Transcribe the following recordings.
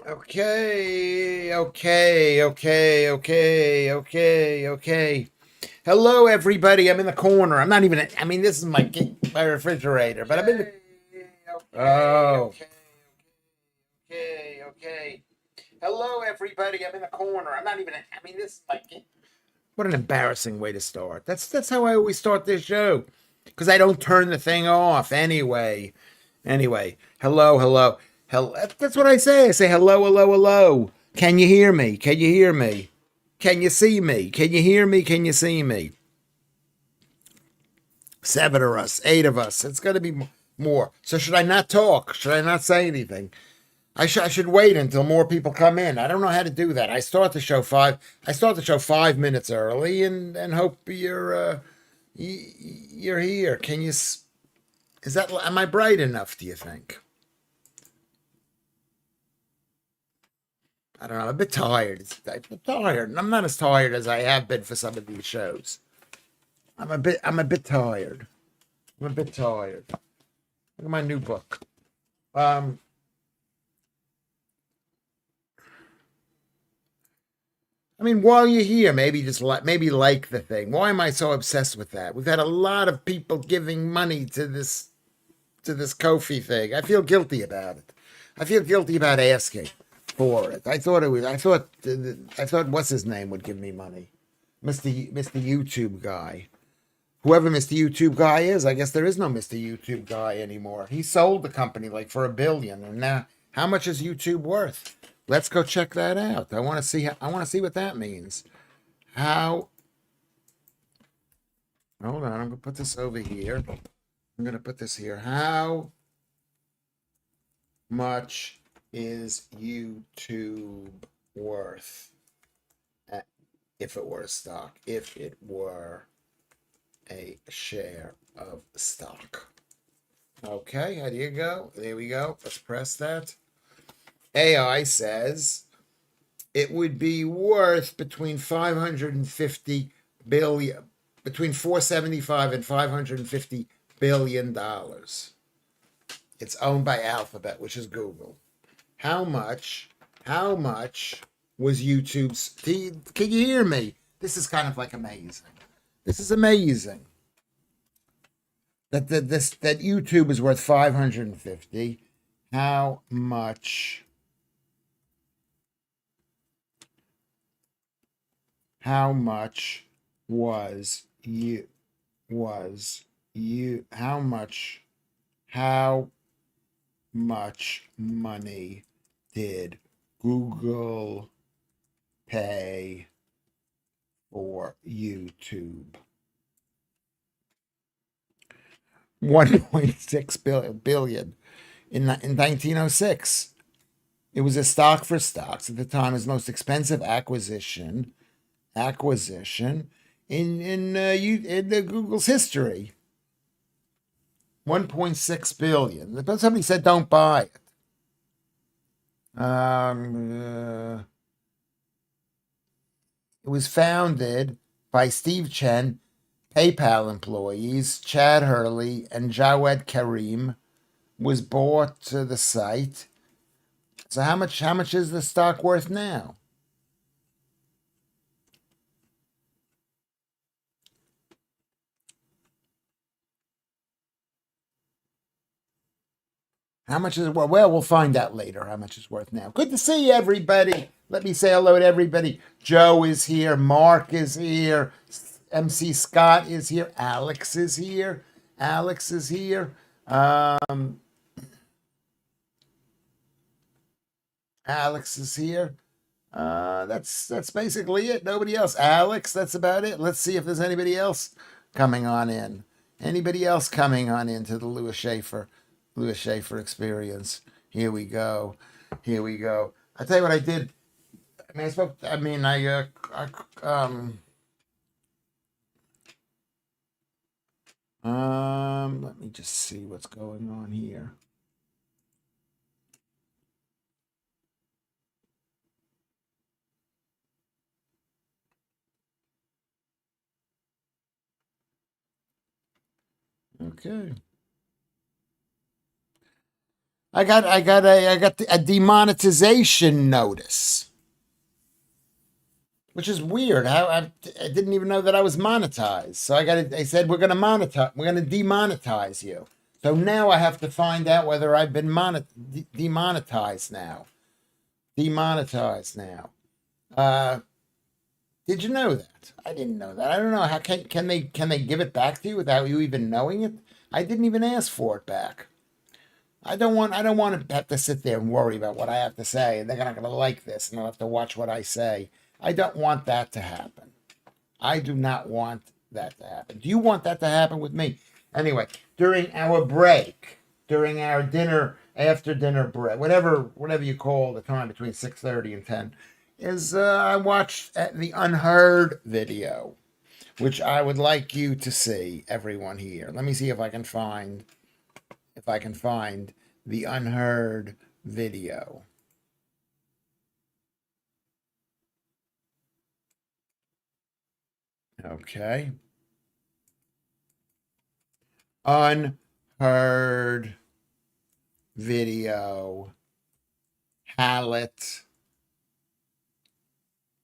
Okay. Hello, everybody. I'm in the corner. I'm not even. I mean, this is my refrigerator, but I'm in the. Oh. Okay. Hello, everybody. I'm in the corner. I'm not even. I mean, this is my. What an embarrassing way to start. That's how I always start this show, because I don't turn the thing off anyway. Hello. That's what I say. I say hello. Can you hear me? Can you hear me? Can you see me? Can you hear me? Can you see me? Seven of us, eight of us. It's going to be more. So should I not talk? Should I not say anything? I should wait until more people come in. I don't know how to do that. I start the show 5 minutes early and hope you're here. Is that am I bright enough? Do you think? I don't know. I'm a bit tired. I'm tired. I'm not as tired as I have been for some of these shows. I'm a bit tired. I'm a bit tired. Look at my new book. Um, I mean, while you're here, maybe maybe like the thing. Why am I so obsessed with that? We've had a lot of people giving money to this Kofi thing. I feel guilty about it. I feel guilty about asking for it. I thought what's his name would give me money. Mr. YouTube guy. Whoever Mr. YouTube guy is, I guess there is no Mr. YouTube guy anymore. He sold the company like for $1 billion, and now how much is YouTube worth? Let's go check that out. I want to see what that means. How? Hold on, I'm gonna put this over here. I'm gonna put this here. How much is YouTube worth? uh, If it were a stock, if it were a share of stock. Okay, how do you go? There we go. Let's press that. AI says it would be worth between 550 billion, between 475 and 550 billion dollars. It's owned by Alphabet, which is Google. How much? How much was YouTube's? Can you hear me? This is kind of like amazing. This is amazing. That YouTube is worth 550. How much? How much was you? How much money did Google pay for YouTube? 1.6 billion in 1906. It was a stock for stocks at the time. His most expensive acquisition in the Google's history. 1.6 billion. But somebody said don't buy it. It was founded by Steve Chen, PayPal employees, Chad Hurley, and Jawed Karim. Was bought to the site. So how much is the stock worth now? How much is it worth? Well, we'll find out later how much it's worth now. Good to see everybody. Let me say hello to everybody. Joe is here. Mark is here. MC Scott is here. Alex is here. Alex is here. Alex is here. That's basically it. Nobody else. Alex, that's about it. Let's see if there's anybody else coming on in. Anybody else coming on into the Lewis Schaffer experience? Here we go. Here we go. I tell you what I did. I mean, I spoke. I mean, let me just see what's going on here. Okay. a demonetization notice, which is weird. I didn't even know that I was monetized. So they said we're gonna demonetize you. So now I have to find out whether I've been demonetized now. Demonetized now. Uh, did you know that? I didn't know that. I don't know how can they give it back to you without you even knowing it? I didn't even ask for it back. I don't want to have to sit there and worry about what I have to say, and they're not going to like this, and they'll have to watch what I say. I don't want that to happen. I do not want that to happen. Do you want that to happen with me? Anyway, during our break, during our dinner, after dinner break, whatever you call the time between 6:30 and 10, is I watched the Unheard video, which I would like you to see, everyone here. Let me see if I can find the Unheard video. Okay. Unheard video. Hallett.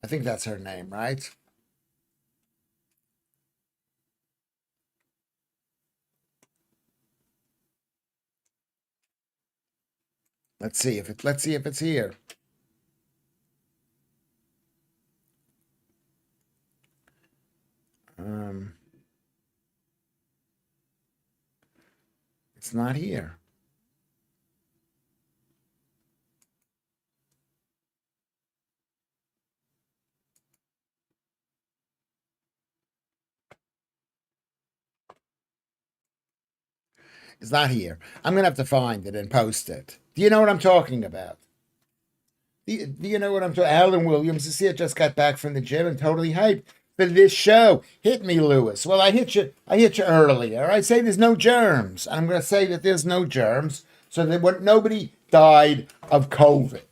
I think that's her name, right? Let's see if it's here. It's not here. It's not here. I'm gonna have to find it and post it. Do you know what I'm talking about? Do you know what I'm talking? Alan Williams is here. Just got back from the gym and totally hyped for this show. Hit me, Lewis. Well, I hit you. I hit you earlier. I say there's no germs. I'm going to say that there's no germs, so that nobody died of COVID.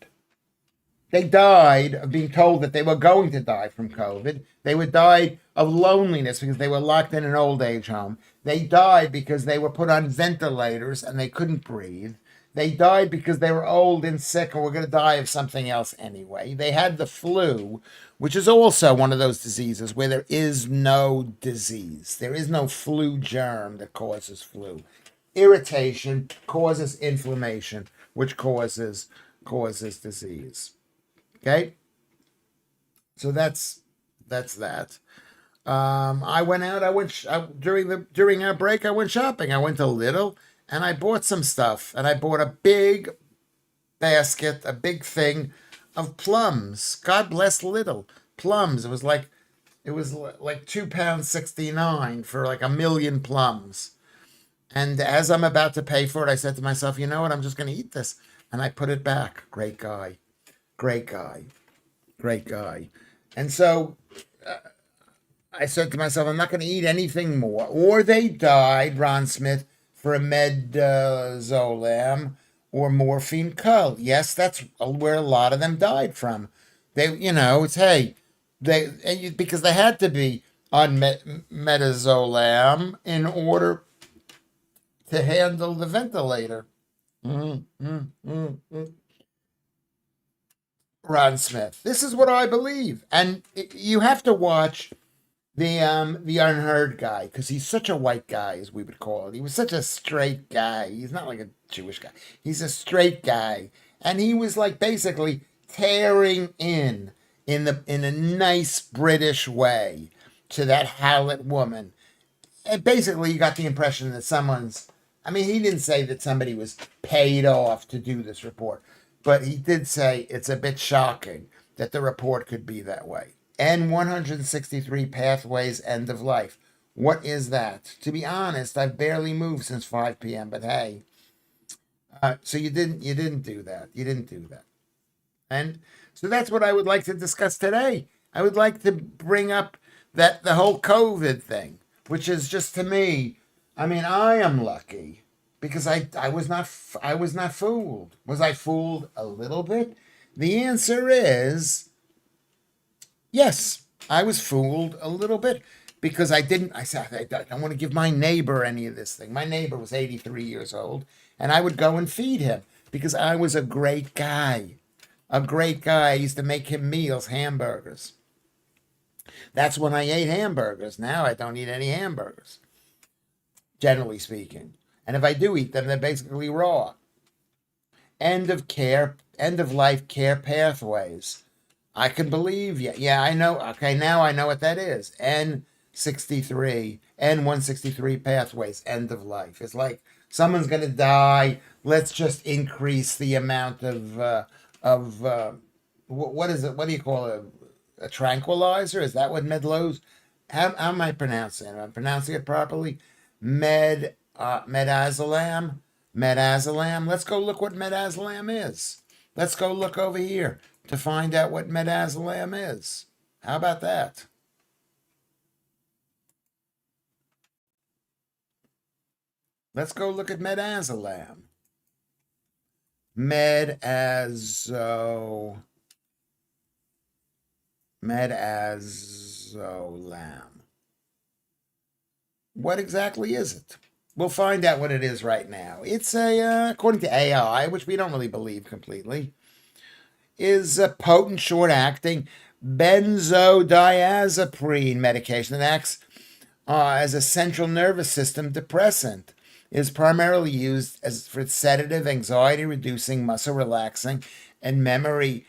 They died of being told that they were going to die from COVID. They would die of loneliness because they were locked in an old age home. They died because they were put on ventilators and they couldn't breathe. They died because they were old and sick and were going to die of something else anyway. They had the flu, which is also one of those diseases where there is no disease. There is no flu germ that causes flu. Irritation causes inflammation, which causes disease. Okay, so that's that. I went out. During our break. I went shopping. I went to Lidl and I bought some stuff. And I bought a big basket, a big thing of plums. God bless Lidl plums. It was like £2.69 for like a million plums. And as I'm about to pay for it, I said to myself, you know what? I'm just going to eat this, and I put it back. Great guy. Great guy. Great guy. And so I said to myself, I'm not going to eat anything more. Or they died, Ron Smith, for a Zolam or morphine cull. Yes, that's where a lot of them died from. It's hey, because they had to be on Metazolam in order to handle the ventilator. Mm, mm, mm, mm. Ron Smith. This is what I believe, and you have to watch the Unheard guy because he's such a white guy, as we would call it. He was such a straight guy. He's not like a Jewish guy. He's a straight guy, and he was like basically tearing in a nice British way to that Hallett woman. And basically, you got the impression that I mean, he didn't say that somebody was paid off to do this report, but he did say it's a bit shocking that the report could be that way. N163 pathways end of life. What is that? To be honest, I've barely moved since 5 p.m. But hey, so you didn't do that. You didn't do that. And so that's what I would like to discuss today. I would like to bring up that the whole COVID thing, which is just to me, I mean, I am lucky because I was not fooled. Was I fooled a little bit? The answer is yes. I was fooled a little bit because I said I don't want to give my neighbor any of this thing. My neighbor was 83 years old and I would go and feed him. because I was a great guy. A great guy. I used to make him meals, hamburgers. That's when I ate hamburgers. Now I don't eat any hamburgers, generally speaking. And if I do eat them, they're basically raw. End of life care pathways. I can believe you. Yeah, I know. Okay, now I know what that is. N63, N163 pathways, end of life. It's like someone's going to die. Let's just increase the amount of what is it? What do you call it? A tranquilizer? Is that what Medlows? How am I pronouncing it? Am I pronouncing it properly? Medazolam. Medazolam. Let's go look what medazolam is. Let's go look over here to find out what medazolam is. How about that? Let's go look at medazolam. Medazolam. What exactly is it? We'll find out what it is right now. It's according to AI, which we don't really believe completely, is a potent, short-acting benzodiazepine medication that acts as a central nervous system depressant. It is primarily used for sedative, anxiety-reducing, muscle-relaxing, and memory.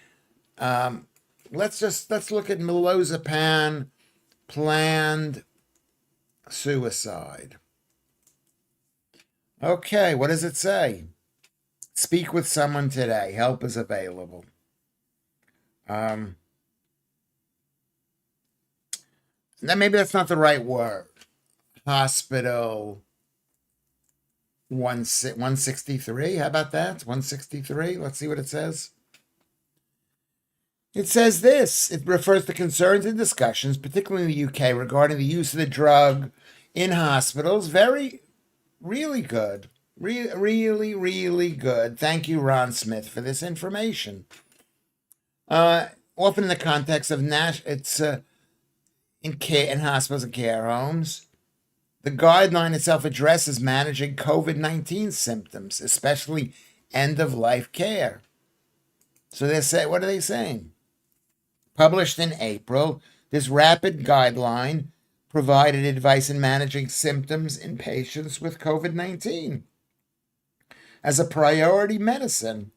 Let's look at milozapam planned suicide. Okay, what does it say? Speak with someone today. Help is available. Now maybe that's not the right word. Hospital 163. How about that? 163. Let's see what it says. It says this. It refers to concerns and discussions, particularly in the UK, regarding the use of the drug in hospitals. Really good. Really good. Thank you, Ron Smith, for this information. Often in the context of it's in hospitals and care homes. The guideline itself addresses managing COVID-19 symptoms, especially end-of-life care. So what are they saying? Published in April, this rapid guideline provided advice in managing symptoms in patients with COVID-19 as a priority medicine.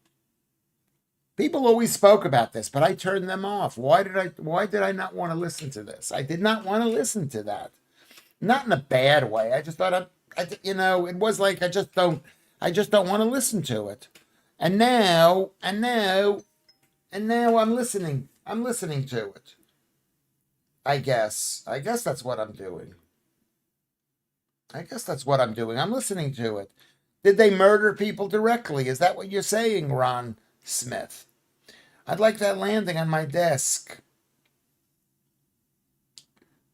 People always spoke about this, but I turned them off. Why did I not want to listen to this? I did not want to listen to that. Not in a bad way. I just thought it was like I just don't want to listen to it. And now I'm listening. I'm listening to it. I guess that's what I'm doing. I'm listening to it. Did they murder people directly? Is that what you're saying, Ron Smith? I'd like that landing on my desk.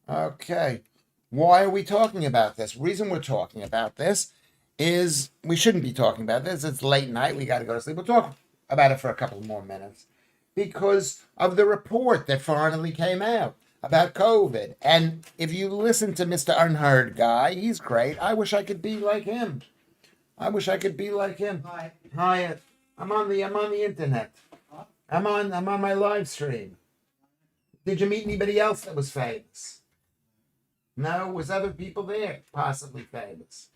Okay. Why are we talking about this? Reason we're talking about this is we shouldn't be talking about this. It's late night. We got to go to sleep. We'll talk about it for a couple more minutes because of the report that finally came out about COVID. And if you listen to Mr. Unheard Guy, he's great. I wish I could be like him. Hi. Hi. I'm on the internet. I'm on my live stream. Did you meet anybody else that was famous? No, was other people there possibly famous?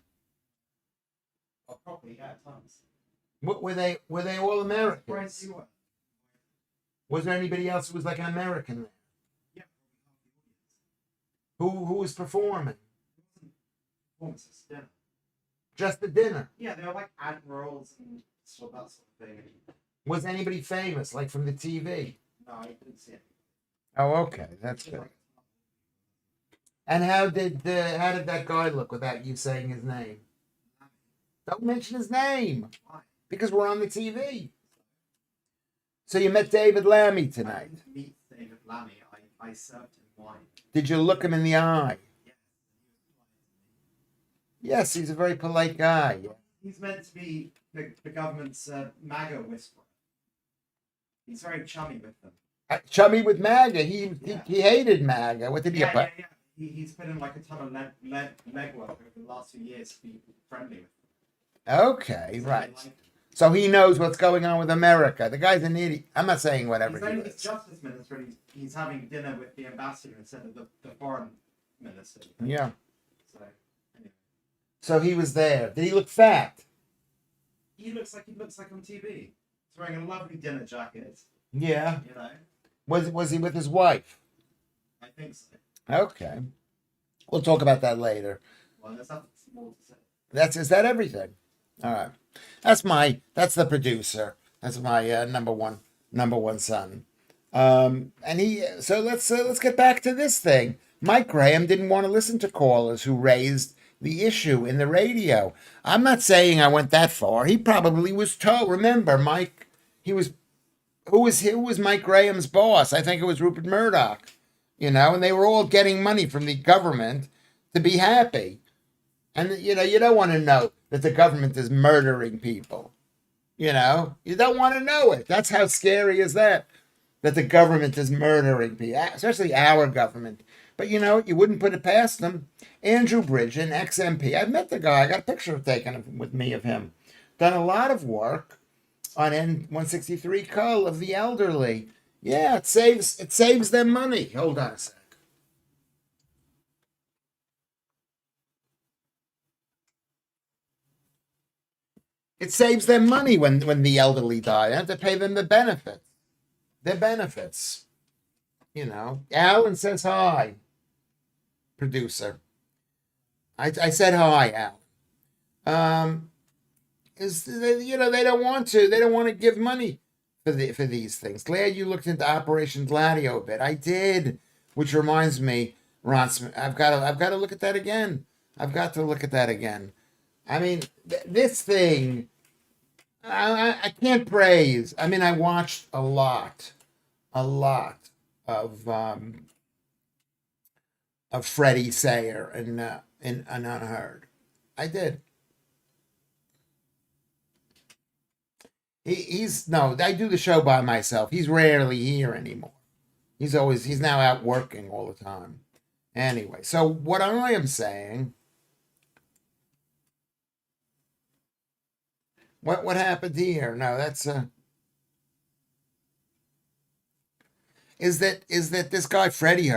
Oh, probably, yeah, tons. What were they all Americans? Was there anybody else who was like an American there? Yeah. Who was performing? Performances, dinner. Just the dinner? Yeah, they were like admirals and that sort of thing. Was anybody famous, like from the TV? No, I didn't see it. Oh, okay, that's good. And how did that guy look without you saying his name? Don't mention his name. Why? Because we're on the TV. So you met David Lammy tonight. I didn't meet David Lammy. I served him wine. Did you look him in the eye? Yes. Yes, he's a very polite guy. He's meant to be the government's MAGA whisperer. He's very chummy with them. Chummy with MAGA. He hated MAGA. What did he Yeah. He's put in like a ton of legwork over the last few years to be friendly with them. Okay, So right. So he knows what's going on with America. The guy's an idiot. I'm not saying whatever He's he only the is. justice minister, and he's having dinner with the ambassador instead of the foreign minister. Yeah. So, anyway. So he was there. Did he look fat? He looks like on TV. He's wearing a lovely dinner jacket. Yeah. You know. Was he with his wife? I think so. Okay. We'll talk about that later. Well, there's nothing more to say. Is that everything? All right. That's the producer. That's my number one son. So let's get back to this thing. Mike Graham didn't want to listen to callers who raised the issue in the radio. I'm not saying I went that far. He probably was told. Remember, Mike, who was Mike Graham's boss? I think it was Rupert Murdoch. And they were all getting money from the government to be happy. And, you don't want to know that the government is murdering people. You don't want to know it. That's how scary is that the government is murdering people, especially our government. But you wouldn't put it past them. Andrew Bridge, an ex-MP. I've met the guy. I got a picture taken with me of him. Done a lot of work on N163 Cull of the elderly. Yeah, it saves them money. Hold on a sec. It saves them money when the elderly die. They have to pay them the benefits. Their benefits. Alan says hi. Producer. I said hi, Alan. They don't want to give money for these things. Glad you looked into Operation Gladio a bit. I did, which reminds me, Ron Smith, I've got to look at that again. I mean, this thing, I can't praise. I mean, I watched a lot of Freddie Sayer and Unheard. I did. I do the show by myself. He's rarely here anymore. He's now out working all the time. Anyway, so what I am saying, what happened here? No, that's is that this guy Freddie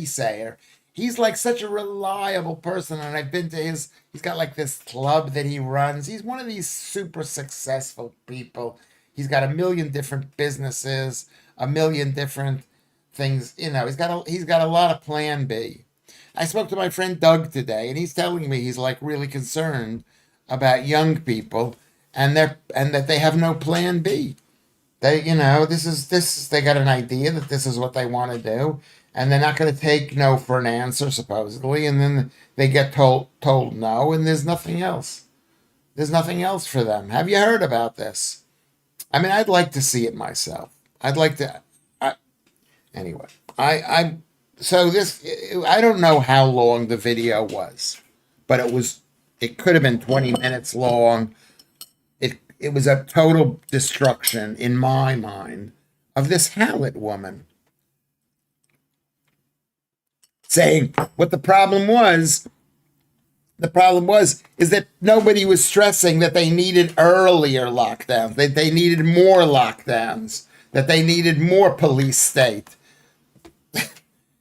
Sayer, he's like such a reliable person, and I've been to he's got like this club that he runs. He's one of these super successful people. He's got a million different businesses, a million different things. He's got a lot of plan B. I spoke to my friend Doug today, and he's telling me he's like really concerned about young people and that they have no plan B. They, they got an idea that this is what they want to do, and they're not going to take no for an answer, supposedly, and then they get told no, and there's nothing else. There's nothing else for them. Have you heard about this? I mean, I'd like to see it myself. I'd like to. Anyway, so this, I don't know how long the video was, but it could have been 20 minutes long. It was a total destruction, in my mind, of this Hallett woman. Saying what the problem was is that nobody was stressing that they needed earlier lockdowns, that they needed more lockdowns, that they needed more police state. It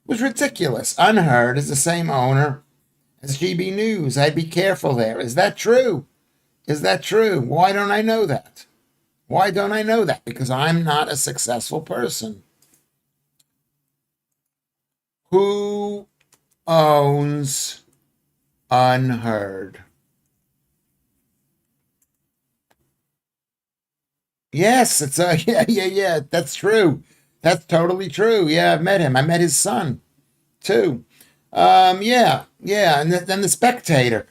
was ridiculous. Unheard is the same owner as GB News. I'd be careful there. Is that true? Why don't I know that? Because I'm not a successful person. Who owns Unheard? Yes, it's yeah. That's true. That's totally true. Yeah, I've met him. I met his son, too. Yeah. And then the Spectator.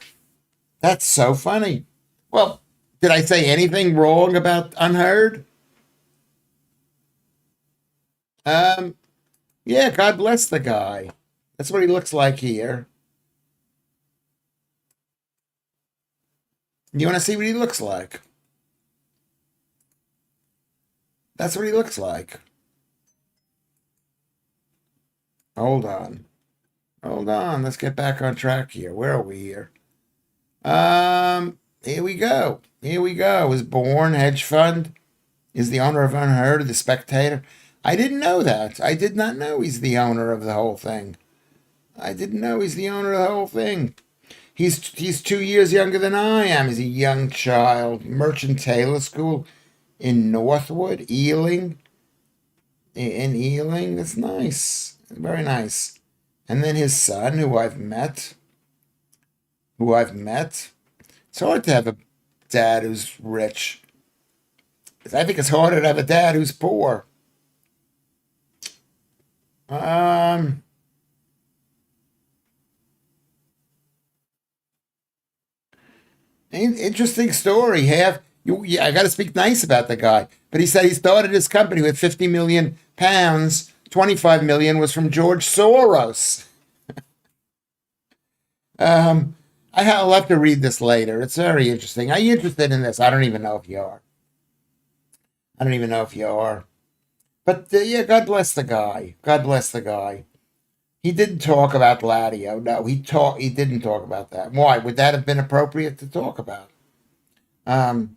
That's so funny. Well, did I say anything wrong about Unheard? Yeah, God bless the guy. That's what he looks like here. You want to see what he looks like? That's what he looks like. Hold on. Let's get back on track here. Where are we here? Here we go. Here we go. Was born hedge fund. Is the owner of Unheard, The Spectator. I didn't know that. I did not know he's the owner of the whole thing. I didn't know he's the owner of the whole thing. He's 2 years younger than I am. He's a young child. Merchant Taylor School in Northwood, Ealing. In Ealing. That's nice. Very nice. And then his son, who I've met. It's hard to have a dad who's rich. I think it's harder to have a dad who's poor. Um, Interesting story. Yeah, I got to speak nice about the guy, but he said he started his company with 50 million pounds. 25 million was from George Soros. I'll have to read this later. It's very interesting. Are you interested in this? I don't even know if you are. I don't even know if you are. But yeah, God bless the guy. God bless the guy. He didn't talk about Gladio. No, He didn't talk about that. Why would that have been appropriate to talk about? Um,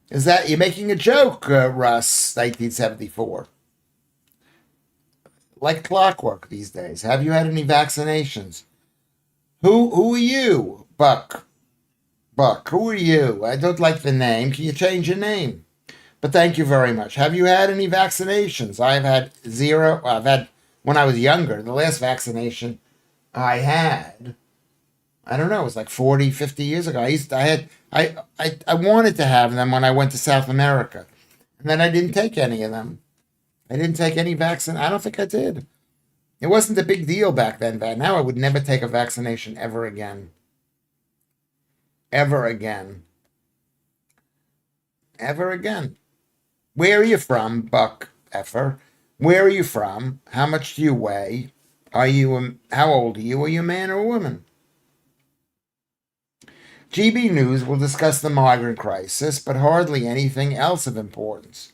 is that you're making a joke, Russ? 1974, like clockwork these days. Have you had any vaccinations? Who are you, Buck? Buck, who are you? I don't like the name. Can you change your name? But thank you very much. Have you had any vaccinations? I've had zero. I've had when I was younger. The last vaccination I had, I don't know, it was like 40, 50 years ago. I wanted to have them when I went to South America. And then I didn't take any of them. I didn't take any vaccine. I don't think I did. It wasn't a big deal back then, but now I would never take a vaccination ever again. Ever again. Ever again. Where are you from, Buck Effer? Where are you from? How much do you weigh? How old are you? Are you a man or a woman? GB News will discuss the migrant crisis, but hardly anything else of importance.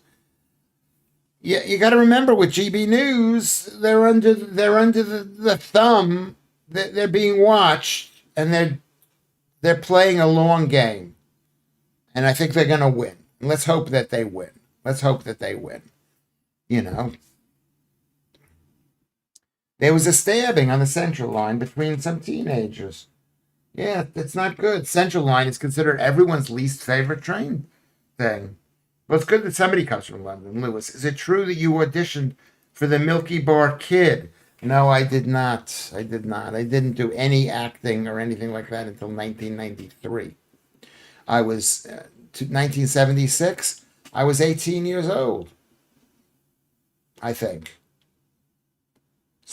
Yeah, you got to remember with GB News, they're under the thumb. They're being watched, and they're playing a long game, and I think they're going to win. Let's hope that they win. Let's hope that they win. You know, there was a stabbing on the Central Line between some teenagers. Yeah, that's not good. Central Line is considered everyone's least favorite train thing. Well, it's good that somebody comes from London. Lewis, is it true that you auditioned for the Milky Bar Kid? No, I did not. I did not. I didn't do any acting or anything like that until 1993. I was 1976. I was 18 years old. I think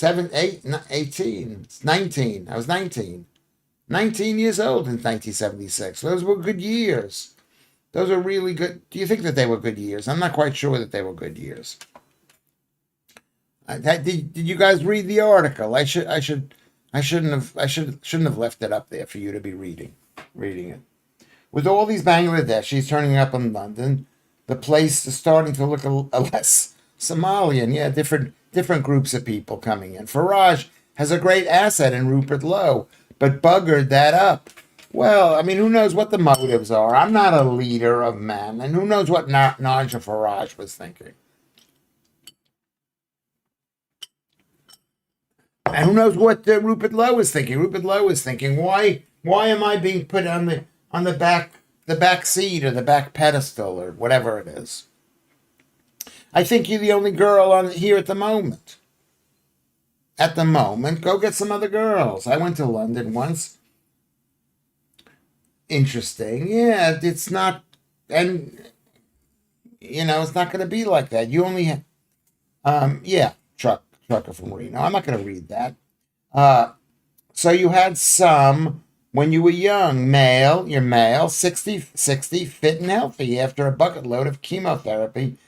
18, 19. I was 19. 19 years old in 1976. Those were good years. Those are really good. Do you think that they were good years? I'm not quite sure that they were good years. Did you guys read the article? I shouldn't have left it up there for you to be reading it. With all these Bangladeshis turning up in London, the place is starting to look a less Somalian. Yeah, different groups of people coming in. Farage has a great asset in Rupert Lowe, but buggered that up. Well, I mean, who knows what the motives are? I'm not a leader of men, and who knows what Nigel Farage was thinking? And who knows what Rupert Lowe is thinking? Rupert Lowe is thinking, why am I being put on the back seat or the back pedestal or whatever it is? I think you're the only girl on here at the moment. At the moment, go get some other girls. I went to London once. Interesting. Yeah, it's not, and it's not going to be like that. You only have, yeah, trucker from Reno. I'm not going to read that. So you had some when you were young, you're male, 60, fit and healthy after a bucket load of chemotherapy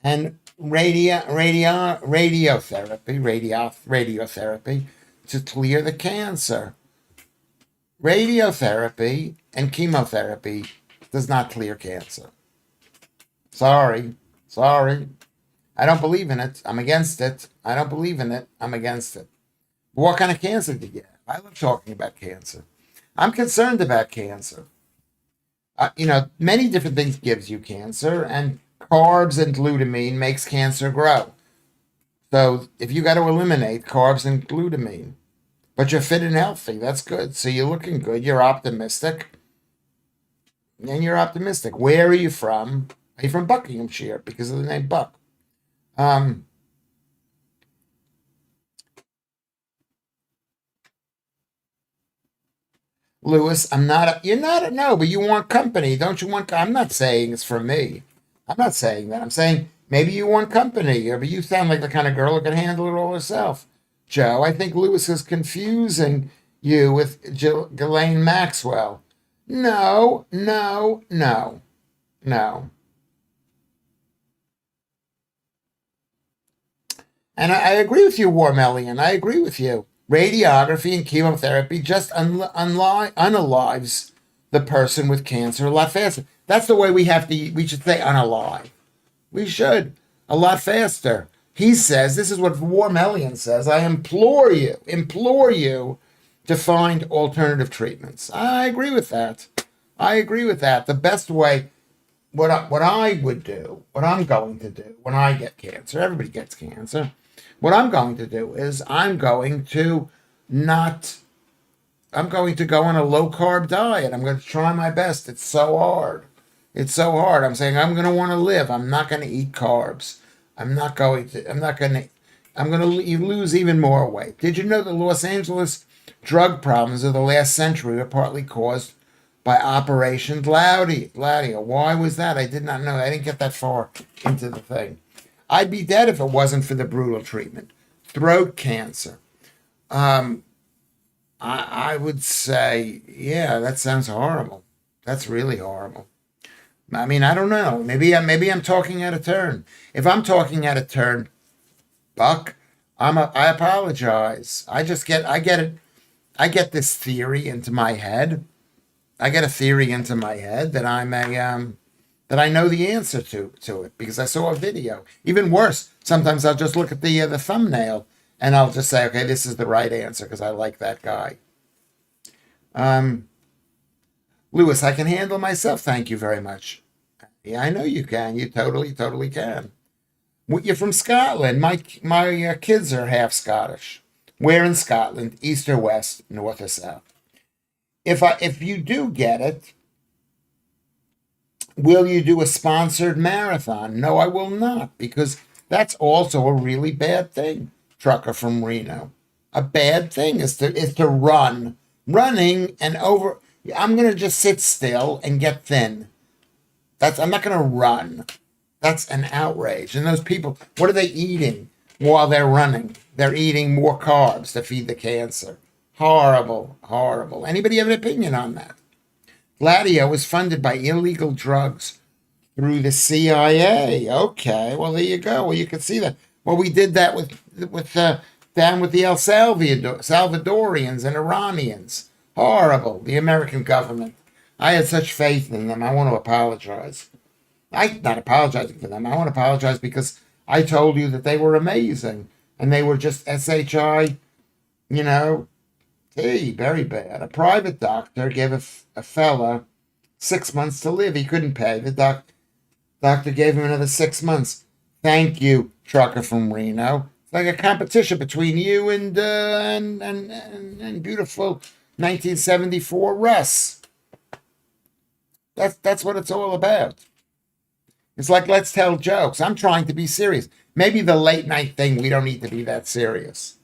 and radiotherapy to clear the cancer. Radiotherapy and chemotherapy does not clear cancer. Sorry. I don't believe in it. I'm against it. I don't believe in it. I'm against it. What kind of cancer did you have? I love talking about cancer. I'm concerned about cancer. Many different things gives you cancer, and carbs and glutamine makes cancer grow. So if you got to eliminate carbs and glutamine, but you're fit and healthy, that's good. So you're looking good. You're optimistic, and you're optimistic. Where are you from? Are you from Buckinghamshire because of the name Buck? Um, Lewis, I'm not. You're not. No, but you want company, don't you want? I'm not saying it's for me. I'm not saying that. I'm saying maybe you want company, or but you sound like the kind of girl who can handle it all herself. Joe, I think Lewis is confusing you with Ghislaine Maxwell. No, no, no, no. And I agree with you, Warmelian. I agree with you. Radiography and chemotherapy just unalives the person with cancer a lot faster. That's the way we should say unalive. We should. A lot faster. He says, this is what Warmelian says, I implore you to find alternative treatments. I agree with that. I agree with that. The best way, what I would do, what I'm going to do when I get cancer, everybody gets cancer. What I'm going to do is not, I'm going to go on a low carb diet. I'm going to try my best. It's so hard. It's so hard. I'm saying I'm going to want to live. I'm not going to eat carbs. I'm going to lose even more weight. Did you know the Los Angeles drug problems of the last century were partly caused by Operation Gladio? Why was that? I did not know. I didn't get that far into the thing. I'd be dead if it wasn't for the brutal treatment. Throat cancer. I would say, yeah, that sounds horrible. That's really horrible. I mean, I don't know. Maybe I'm talking out of turn. If I'm talking out of turn, Buck, I apologize. I get it. I get this theory into my head. I get a theory into my head that that I know the answer to it because I saw a video. Even worse, sometimes I'll just look at the thumbnail and I'll just say, okay, this is the right answer because I like that guy. Um, Lewis, I can handle myself. Thank you very much. Yeah, I know you can. You totally, totally can. You're from Scotland. My kids are half Scottish. Where in Scotland? East or west, north or south? If you do get it, will you do a sponsored marathon? No, I will not, because that's also a really bad thing. Trucker from Reno. A bad thing is to run. Running and over. I'm gonna just sit still and get thin. I'm not gonna run. That's an outrage. And those people, what are they eating while they're running? They're eating more carbs to feed the cancer. Horrible, horrible. Anybody have an opinion on that? Gladio was funded by illegal drugs through the CIA. Okay, well there you go. Well, you can see that. Well, we did that with down with the Salvadorians and Iranians. Horrible. The American government. I had such faith in them. I want to apologize. I'm not apologizing for them. I want to apologize because I told you that they were amazing and they were just SHI, you know, very bad. A private doctor gave a fella 6 months to live. He couldn't pay. The doctor gave him another 6 months. Thank you, trucker from Reno. It's like a competition between you and beautiful 1974 Russ. That's what it's all about. It's like, let's tell jokes. I'm trying to be serious. Maybe the late night thing, we don't need to be that serious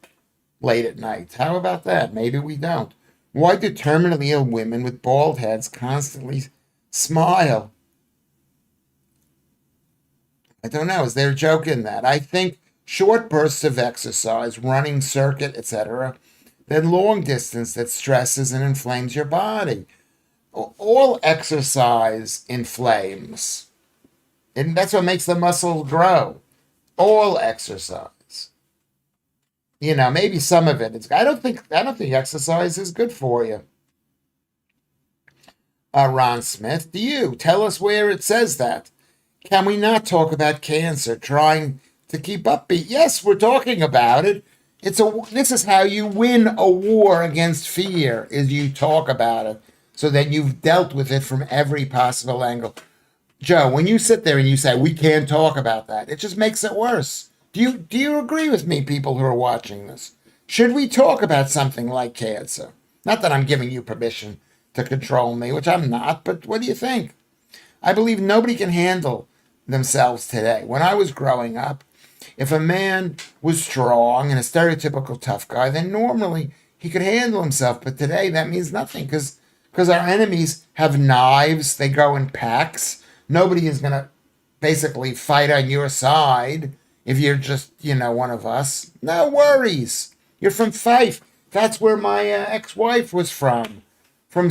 late at night. How about that? Maybe we don't. Why do terminally ill women with bald heads constantly smile? I don't know. Is there a joke in that? I think short bursts of exercise, running, circuit, etc., then long distance that stresses and inflames your body. All exercise inflames. And that's what makes the muscle grow. All exercise. Maybe some of it. I don't think exercise is good for you. Ron Smith, do you tell us where it says that? Can we not talk about cancer? Trying to keep upbeat. Yes, we're talking about it. This is how you win a war against fear, is you talk about it so that you've dealt with it from every possible angle. Joe, when you sit there and you say we can't talk about that, it just makes it worse. Do you agree with me, people who are watching this? Should we talk about something like cancer? Not that I'm giving you permission to control me, which I'm not, but what do you think? I believe nobody can handle themselves today. When I was growing up, if a man was strong and a stereotypical tough guy, then normally he could handle himself. But today that means nothing because our enemies have knives. They go in packs. Nobody is going to basically fight on your side if you're just, one of us. No worries. You're from Fife. That's where my ex-wife was from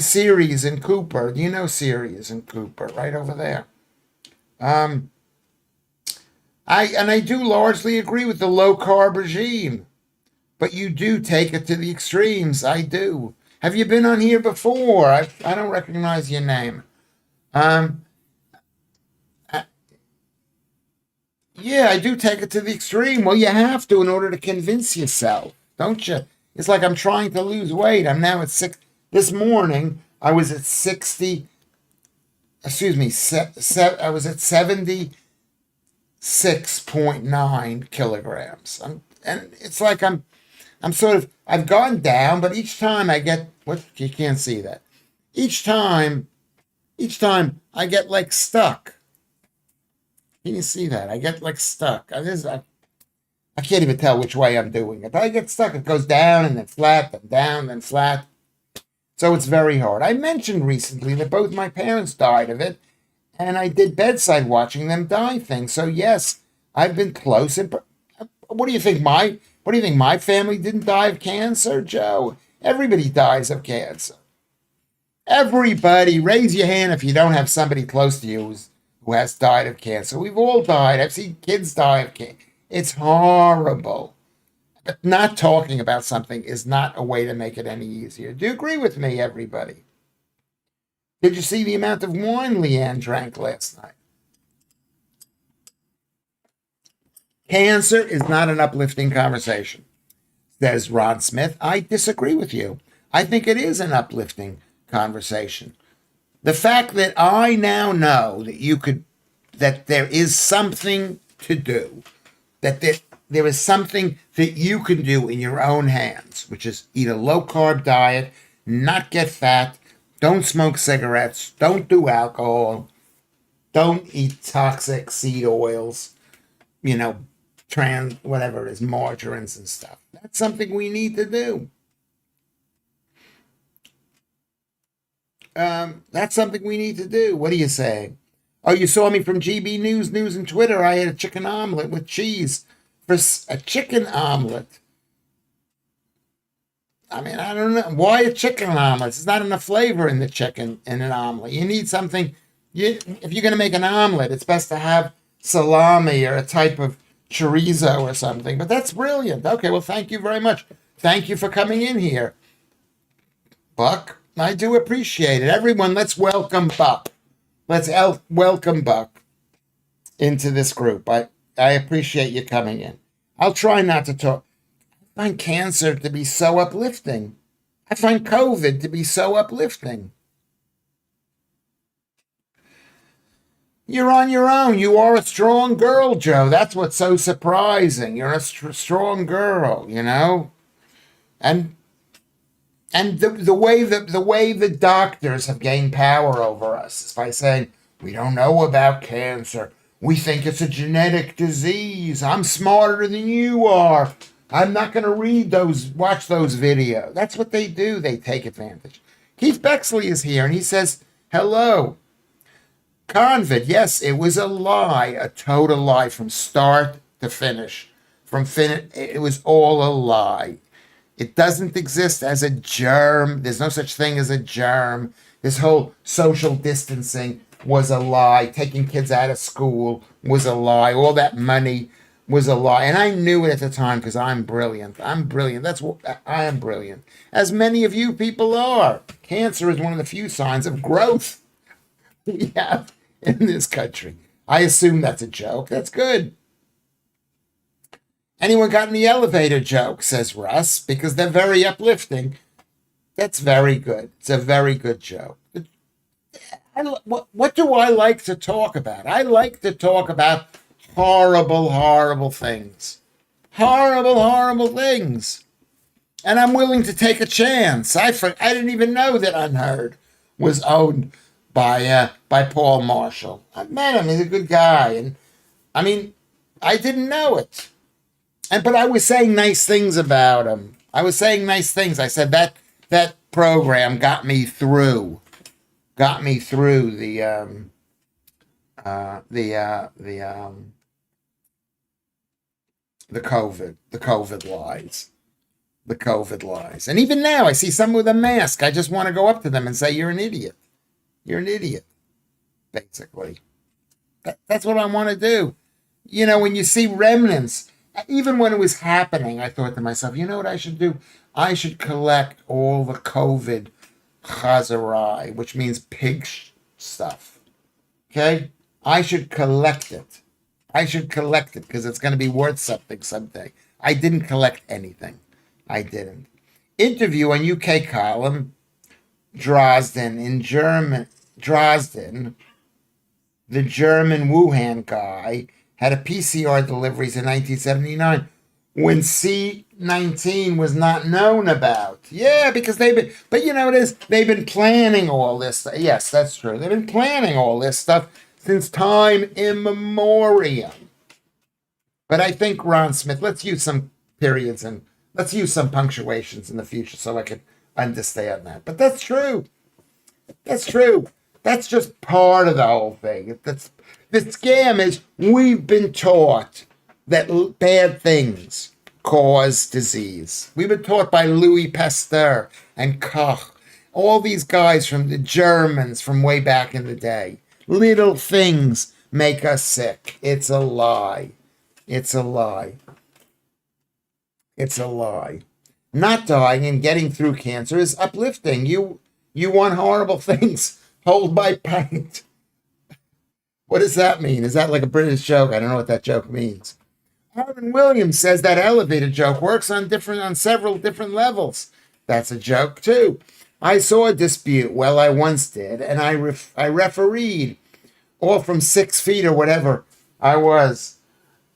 Ceres and Cooper. You know Ceres and Cooper, right over there. I do largely agree with the low carb regime, but you do take it to the extremes. I do. Have you been on here before? I don't recognize your name. Um, yeah, I do take it to the extreme. Well, you have to in order to convince yourself, don't you? It's like I'm trying to lose weight. I'm now at six. This morning I was at 60. Excuse me. I was at 76.9 kilograms. And it's like I'm sort of, I've gone down, but each time I get, what, you can't see that. Each time I get like stuck. Can you see that? I get like stuck. I can't even tell which way I'm doing it. I get stuck. It goes down and then flat, then down, then flat. So it's very hard. I mentioned recently that both my parents died of it, and I did bedside watching them die things. So yes, I've been close. And what do you think? My family didn't die of cancer, Joe? Everybody dies of cancer. Everybody, raise your hand if you don't have somebody close to you who has died of cancer. We've all died. I've seen kids die of cancer. It's horrible. But not talking about something is not a way to make it any easier. Do you agree with me, everybody? Did you see the amount of wine Leanne drank last night? Cancer is not an uplifting conversation, says Ron Smith. I disagree with you. I think it is an uplifting conversation. The fact that I now know that there is something to do, that there is something that you can do in your own hands, which is eat a low carb diet, not get fat, don't smoke cigarettes, don't do alcohol, don't eat toxic seed oils, whatever it is, margarines and stuff. That's something we need to do. That's something we need to do. What are you saying? Oh, you saw me from GB News and Twitter. I had a chicken omelet with cheese. For a chicken omelet. I mean, I don't know. Why a chicken omelet? There's not enough flavor in the chicken in an omelet. You need something. If you're going to make an omelet, it's best to have salami or a type of chorizo or something. But that's brilliant. Okay, well, thank you very much. Thank you for coming in here, Buck. I do appreciate it. Everyone, let's welcome Buck. Let's welcome Buck into this group. I appreciate you coming in. I'll try not to talk. I find cancer to be so uplifting. I find COVID to be so uplifting. You're on your own. You are a strong girl, Joe. That's what's so surprising. You're a strong girl, And the way the doctors have gained power over us is by saying, we don't know about cancer. We think it's a genetic disease. I'm smarter than you are. I'm not going to watch those videos. That's what they do. They take advantage. Keith Bexley is here, and he says, hello. Convid, yes, it was a lie, a total lie from start to finish. It was all a lie. It doesn't exist as a germ. There's no such thing as a germ. This whole social distancing was a lie. Taking kids out of school was a lie. All that money was a lie. And I knew it at the time because I'm brilliant. I'm brilliant. I am brilliant. As many of you people are. Cancer is one of the few signs of growth we have in this country. I assume that's a joke. That's good. Anyone got any elevator jokes, says Russ, because they're very uplifting. That's very good. It's a very good joke. What do I like to talk about? I like to talk about horrible, horrible things. Horrible, horrible things. And I'm willing to take a chance. I didn't even know that Unheard was owned by Paul Marshall. I've met him. He's a good guy. And I mean, I didn't know it. But I was saying nice things about him. I was saying nice things. I said that program got me through the COVID lies. The COVID lies. And even now I see someone with a mask. I just want to go up to them and say, you're an idiot. You're an idiot, basically. That's what I want to do. You know, when you see remnants, even when it was happening, I thought to myself, you know what I should do? I should collect all the COVID chazarai, which means pig stuff. Okay? I should collect it. I should collect it because it's going to be worth something someday. I didn't collect anything. I didn't. Interview on UK column, Dresden, the German Wuhan guy, had a PCR deliveries in 1979 when C-19 was not known about. Yeah, because but you know what it is? They've been planning all this stuff. Yes, that's true. They've been planning all this stuff since time immemorial. But I think, Ron Smith, let's use some periods and let's use some punctuations in the future so I can understand that. But that's true. That's true. That's just part of the whole thing. The scam is we've been taught that bad things cause disease. We've been taught by Louis Pasteur and Koch, all these guys from the Germans from way back in the day. Little things make us sick. It's a lie. It's a lie. It's a lie. Not dying and getting through cancer is uplifting. You want horrible things. Hold my pint. What does that mean? Is that like a British joke? I don't know what that joke means. Harlan Williams says that elevator joke works on several different levels. That's a joke too. I saw a dispute. Well, I once did, and I refereed, all from 6 feet or whatever I was.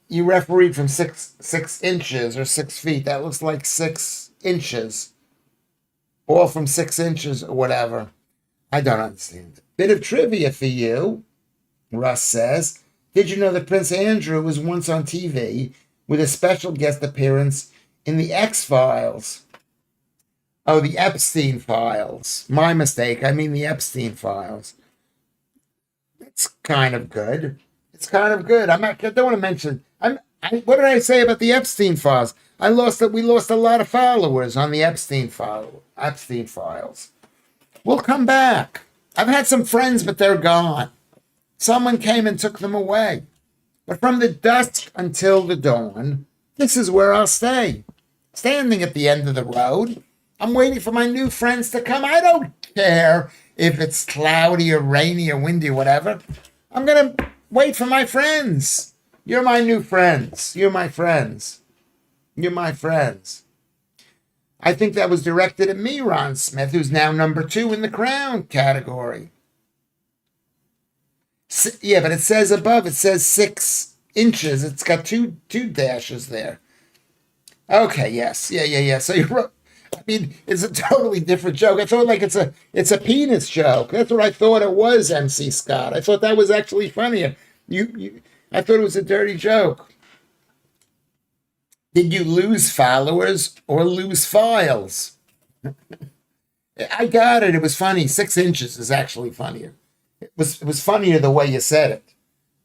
You refereed from 6 inches or 6 feet. That looks like 6 inches. All from 6 inches or whatever. I don't understand it. Bit of trivia for you, Russ says. Did you know that Prince Andrew was once on TV with a special guest appearance in the X-Files? Oh, the Epstein Files. My mistake. I mean the Epstein Files. It's kind of good. It's kind of good. I don't want to mention. What did I say about the Epstein Files? We lost a lot of followers on the Epstein Files. We'll come back. I've had some friends, but they're gone. Someone came and took them away. But from the dusk until the dawn, this is where I'll stay. Standing at the end of the road, I'm waiting for my new friends to come. I don't care if it's cloudy or rainy or windy or whatever. I'm going to wait for my friends. You're my new friends. You're my friends. You're my friends. I think that was directed at me, Ron Smith, who's now number 2 in the Crown category. Yeah, but it says above, it says 6 inches. It's got two dashes there. Okay, yes. Yeah. So you wrote, I mean, it's a totally different joke. I thought like it's a penis joke. That's what I thought it was, MC Scott. I thought that was actually funnier. I thought it was a dirty joke. Did you lose followers or lose files? I got it. It was funny. 6 inches is actually funnier. It was funnier the way you said it,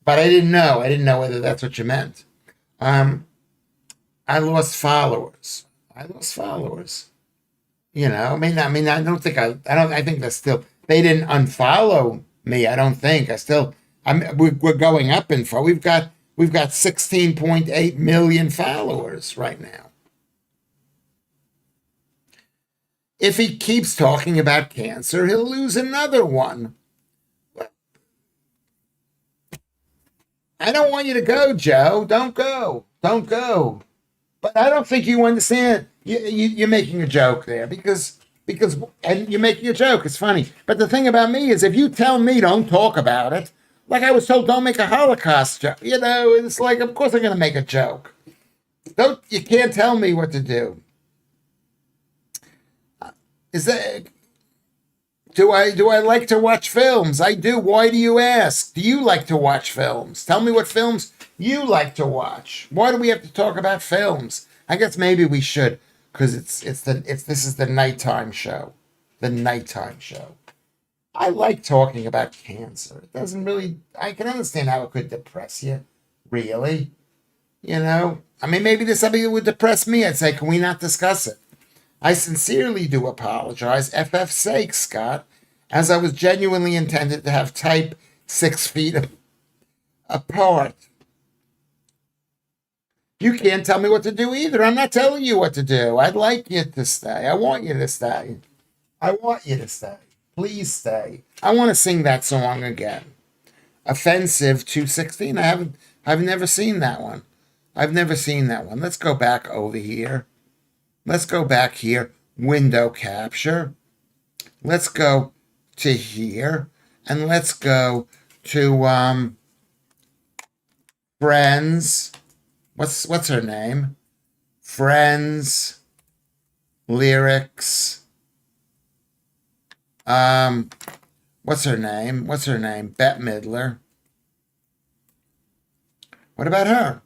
but I didn't know. I didn't know whether that's what you meant. I lost followers. You know, I don't think I think that's still. They didn't unfollow me. I don't think. We're going up in far. We've got 16.8 million followers right now. If he keeps talking about cancer, he'll lose another one. I don't want you to go, Joe. Don't go. But I don't think you understand. You're making a joke there because and you're making a joke. It's funny. But the thing about me is, if you tell me don't talk about it, like I was told, don't make a Holocaust joke. It's like, of course I'm going to make a joke. Don't you can't tell me what to do. Is that do I like to watch films? I do. Why do you ask? Do you like to watch films? Tell me what films you like to watch. Why do we have to talk about films? I guess maybe we should, because this is the nighttime show. The nighttime show. I like talking about cancer. It doesn't really I can understand how it could depress you. Really. I mean, maybe there's something that would depress me. I'd say, can we not discuss it? I sincerely do apologize. FF's sake, Scott, as I was genuinely intended to have type 6 feet apart. You can't tell me what to do either. I'm not telling you what to do. I'd like you to stay. I want you to stay. I want you to stay. Please stay. I want to sing that song again. Offensive 216. I've never seen that one. I've never seen that one. Let's go back over here. Let's go back here. Window capture. Let's go to here. And let's go to Friends. What's her name? Friends. Lyrics. What's her name? Bette Midler. What about her?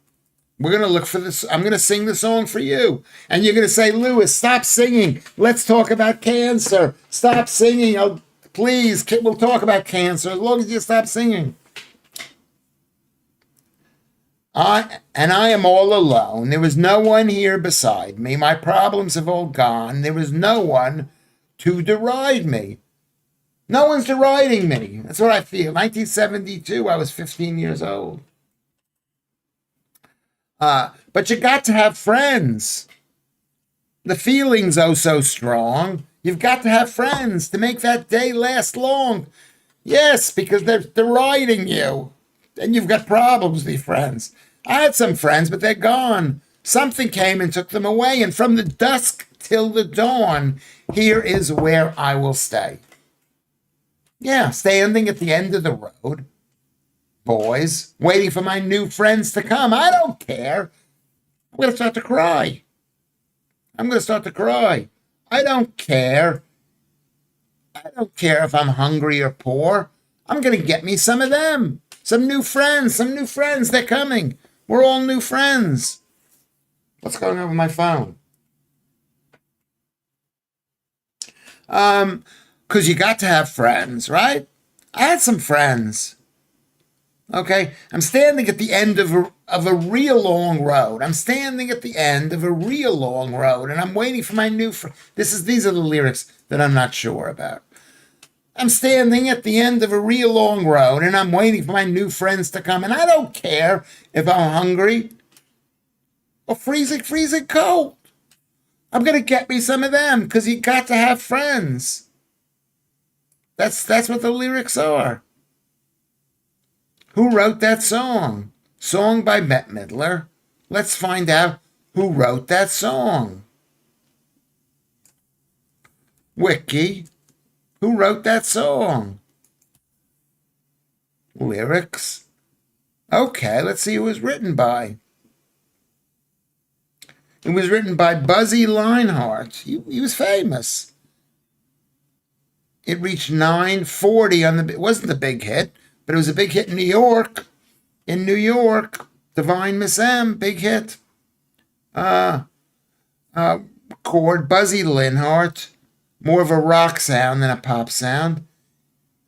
We're going to look for this. I'm going to sing the song for you. And you're going to say, Lewis, stop singing. Let's talk about cancer. Stop singing. Oh, please, we'll talk about cancer as long as you stop singing. I am all alone. There was no one here beside me. My problems have all gone. There was no one to deride me. No one's deriding me. That's what I feel. 1972, I was 15 years old. But you got to have friends. The feeling's oh so strong. You've got to have friends to make that day last long. Yes, because they're deriding you. And you've got problems with these friends. I had some friends, but they're gone. Something came and took them away. And from the dusk till the dawn, here is where I will stay. Yeah, standing at the end of the road. Boys, waiting for my new friends to come. I don't care. I'm going to start to cry. I don't care. I don't care if I'm hungry or poor. I'm going to get me some of them. Some new friends. They're coming. We're all new friends. What's going on with my phone? Because you got to have friends, right? I had some friends. Okay, I'm standing at the end of a real long road. And I'm waiting for my new friend. These are the lyrics that I'm not sure about. I'm standing at the end of a real long road, and I'm waiting for my new friends to come. And I don't care if I'm hungry or freezing cold. I'm gonna get me some of them because you got to have friends. That's what the lyrics are. Who wrote that song? Song by Bette Midler. Let's find out who wrote that song. Wiki. Who wrote that song? Lyrics. Okay, let's see who it was written by. It was written by Buzzy Linehart. He was famous. It reached 940 on it wasn't a big hit, but it was a big hit in New York. Divine Miss M, big hit. Chord Buzzy Linehart, more of a rock sound than a pop sound.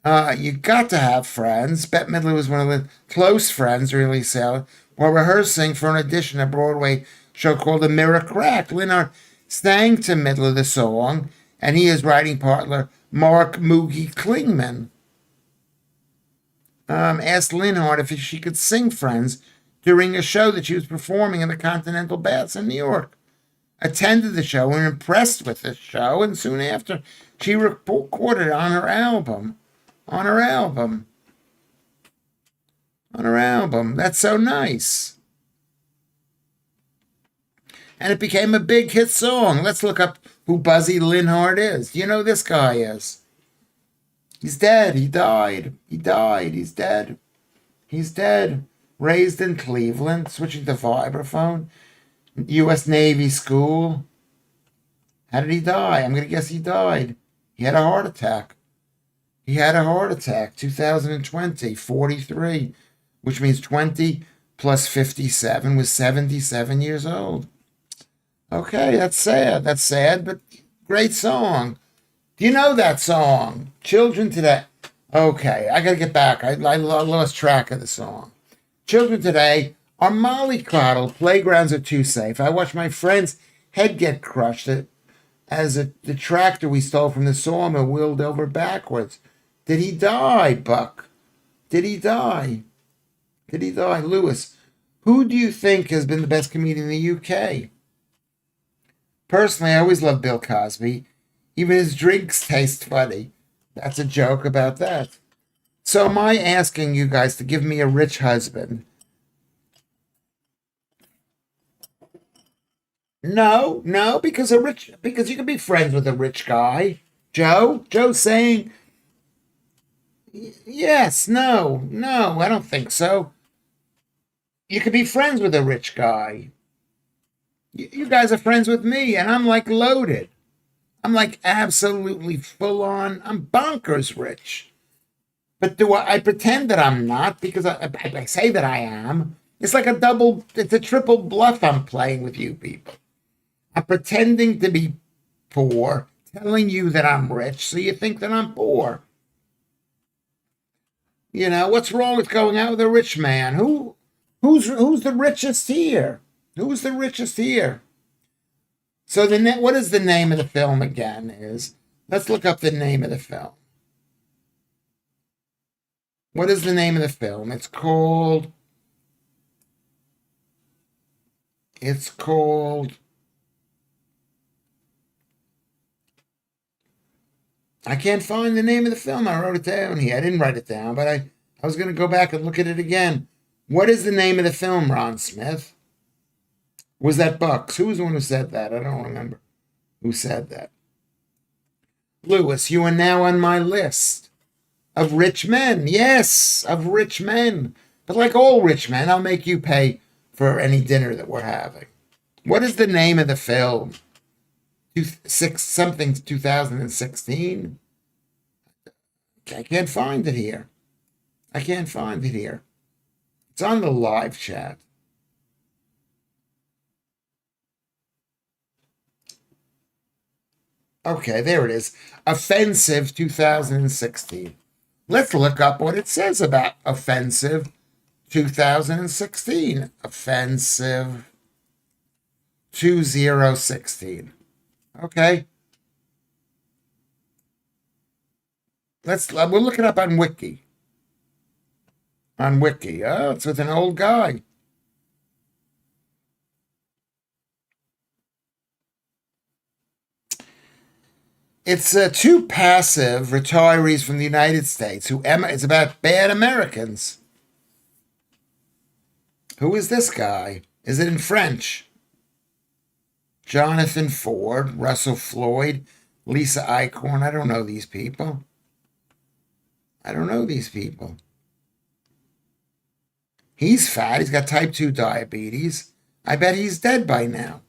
You got to have friends. Bette Midler was one of the close friends, really, Sally, while rehearsing for an audition at a Broadway show called The Mirror Crack. Linehart sang to Midler the song, and he is writing partner Mark Moogie Klingman. Asked Linehart if she could sing Friends during a show that she was performing in the Continental Baths in New York. Attended the show and impressed with the show, and soon after she recorded it on her album. That's so nice. and it became a big hit song. Let's look up who Buzzy Linhart is. Do you know who this guy is? He's dead. He died. He died. He's dead. He's dead. Raised in Cleveland, switching to vibraphone. U.S. Navy school. How did he die? I'm going to guess he died. He had a heart attack. He had a heart attack. 2020, 43, which means 20 plus 57 was 77 years old. Okay, that's sad. That's sad, but great song. Do you know that song? Children Today. Okay, I got to get back. I lost track of the song. Children today are mollycoddled. Playgrounds are too safe. I watched my friend's head get crushed as the tractor we stole from the sawmill wheeled over backwards. Did he die, Buck? Did he die? Did he die? Lewis, who do you think has been the best comedian in the UK? Personally, I always loved Bill Cosby. Even his drinks taste funny. That's a joke about that. So am I asking you guys to give me a rich husband? No, because you can be friends with a rich guy. Joe's saying yes, no, I don't think so. You could be friends with a rich guy. You guys are friends with me, and I'm like loaded. I'm like absolutely full on. I'm bonkers rich. But do I pretend that I'm not because I say that I am? It's like it's a triple bluff I'm playing with you people. I'm pretending to be poor, telling you that I'm rich, so you think that I'm poor. You know, what's wrong with going out with a rich man? Who's the richest here? Who's the richest here? So what is the name of the film again? Let's look up the name of the film. What is the name of the film? It's called I can't find the name of the film. I wrote it down here. I didn't write it down, but I was going to go back and look at it again. What is the name of the film, Ron Smith? Was that Bucks? Who was the one who said that? I don't remember who said that. Lewis, you are now on my list of rich men. Yes, of rich men. But like all rich men, I'll make you pay for any dinner that we're having. What is the name of the film? 2016? I can't find it here. It's on the live chat. Okay, there it is. Offensive 2016. Let's look up what it says about Offensive 2016. Offensive 2016. Okay. We'll look it up on Wiki. Oh, it's with an old guy. It's two passive retirees from the United States it's about bad Americans. Who is this guy? Is it in French? Jonathan Ford, Russell Floyd, Lisa Eichhorn. I don't know these people. He's fat. He's got type 2 diabetes. I bet he's dead by now.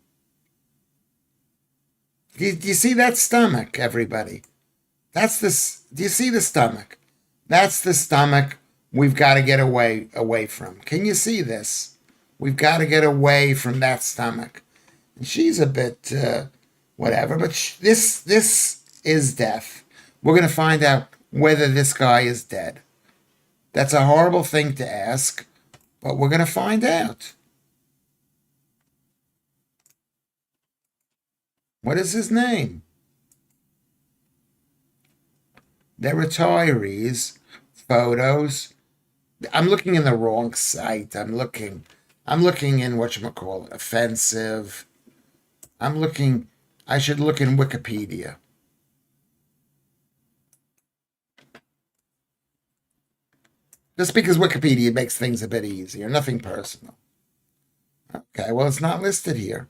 Do you see that stomach, everybody? Do you see the stomach? That's the stomach we've got to get away from. Can you see this? We've got to get away from that stomach. And she's a bit whatever, but this is death. We're going to find out whether this guy is dead. That's a horrible thing to ask, but we're going to find out. What is his name? They're retirees. Photos. I'm looking in the wrong site. I'm looking in whatchamacallit, offensive. I should look in Wikipedia. Just because Wikipedia makes things a bit easier. Nothing personal. Okay, well, it's not listed here.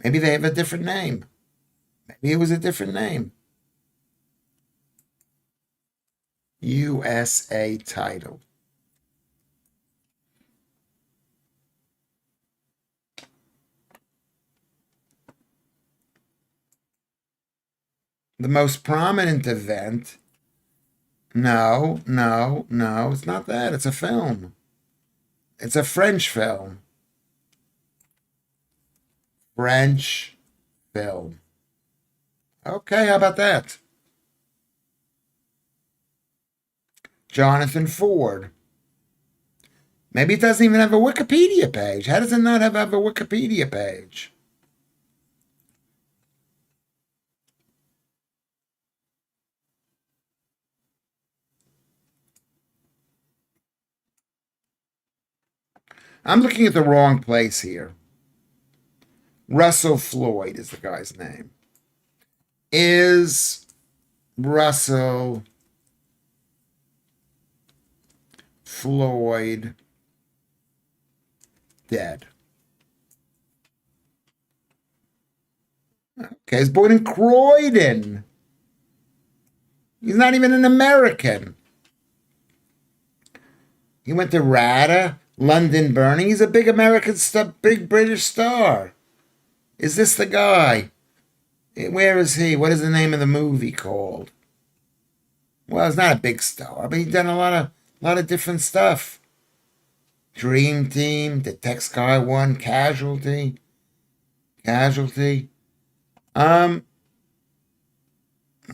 Maybe they have a different name. Maybe it was a different name. USA title. The most prominent event. No, no, no, it's not that. It's a film. It's a French film. French film. Okay, how about that? Jonathan Ford. Maybe it doesn't even have a Wikipedia page. How does it not have a Wikipedia page? I'm looking at the wrong place here. Russell Floyd is the guy's name. Is Russell Floyd dead? Okay, he's born in Croydon. He's not even an American. He went to RADA, London Burning. He's a big American star, big British star. Is this the guy? Where is he? What is the name of the movie called? Well, he's not a big star, but he's done a lot of different stuff. Dream Team, The Tech Sky One, Casualty.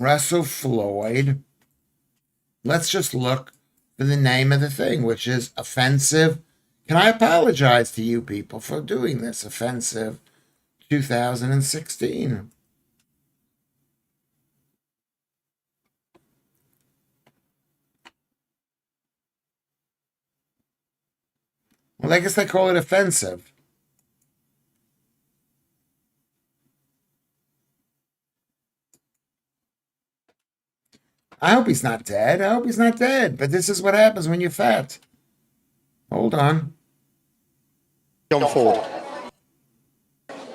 Russell Floyd. Let's just look for the name of the thing, which is offensive. Can I apologize to you people for doing this? Offensive 2016. Well, I guess they call it offensive. I hope he's not dead. I hope he's not dead. But this is what happens when you're fat. Hold on. John Ford.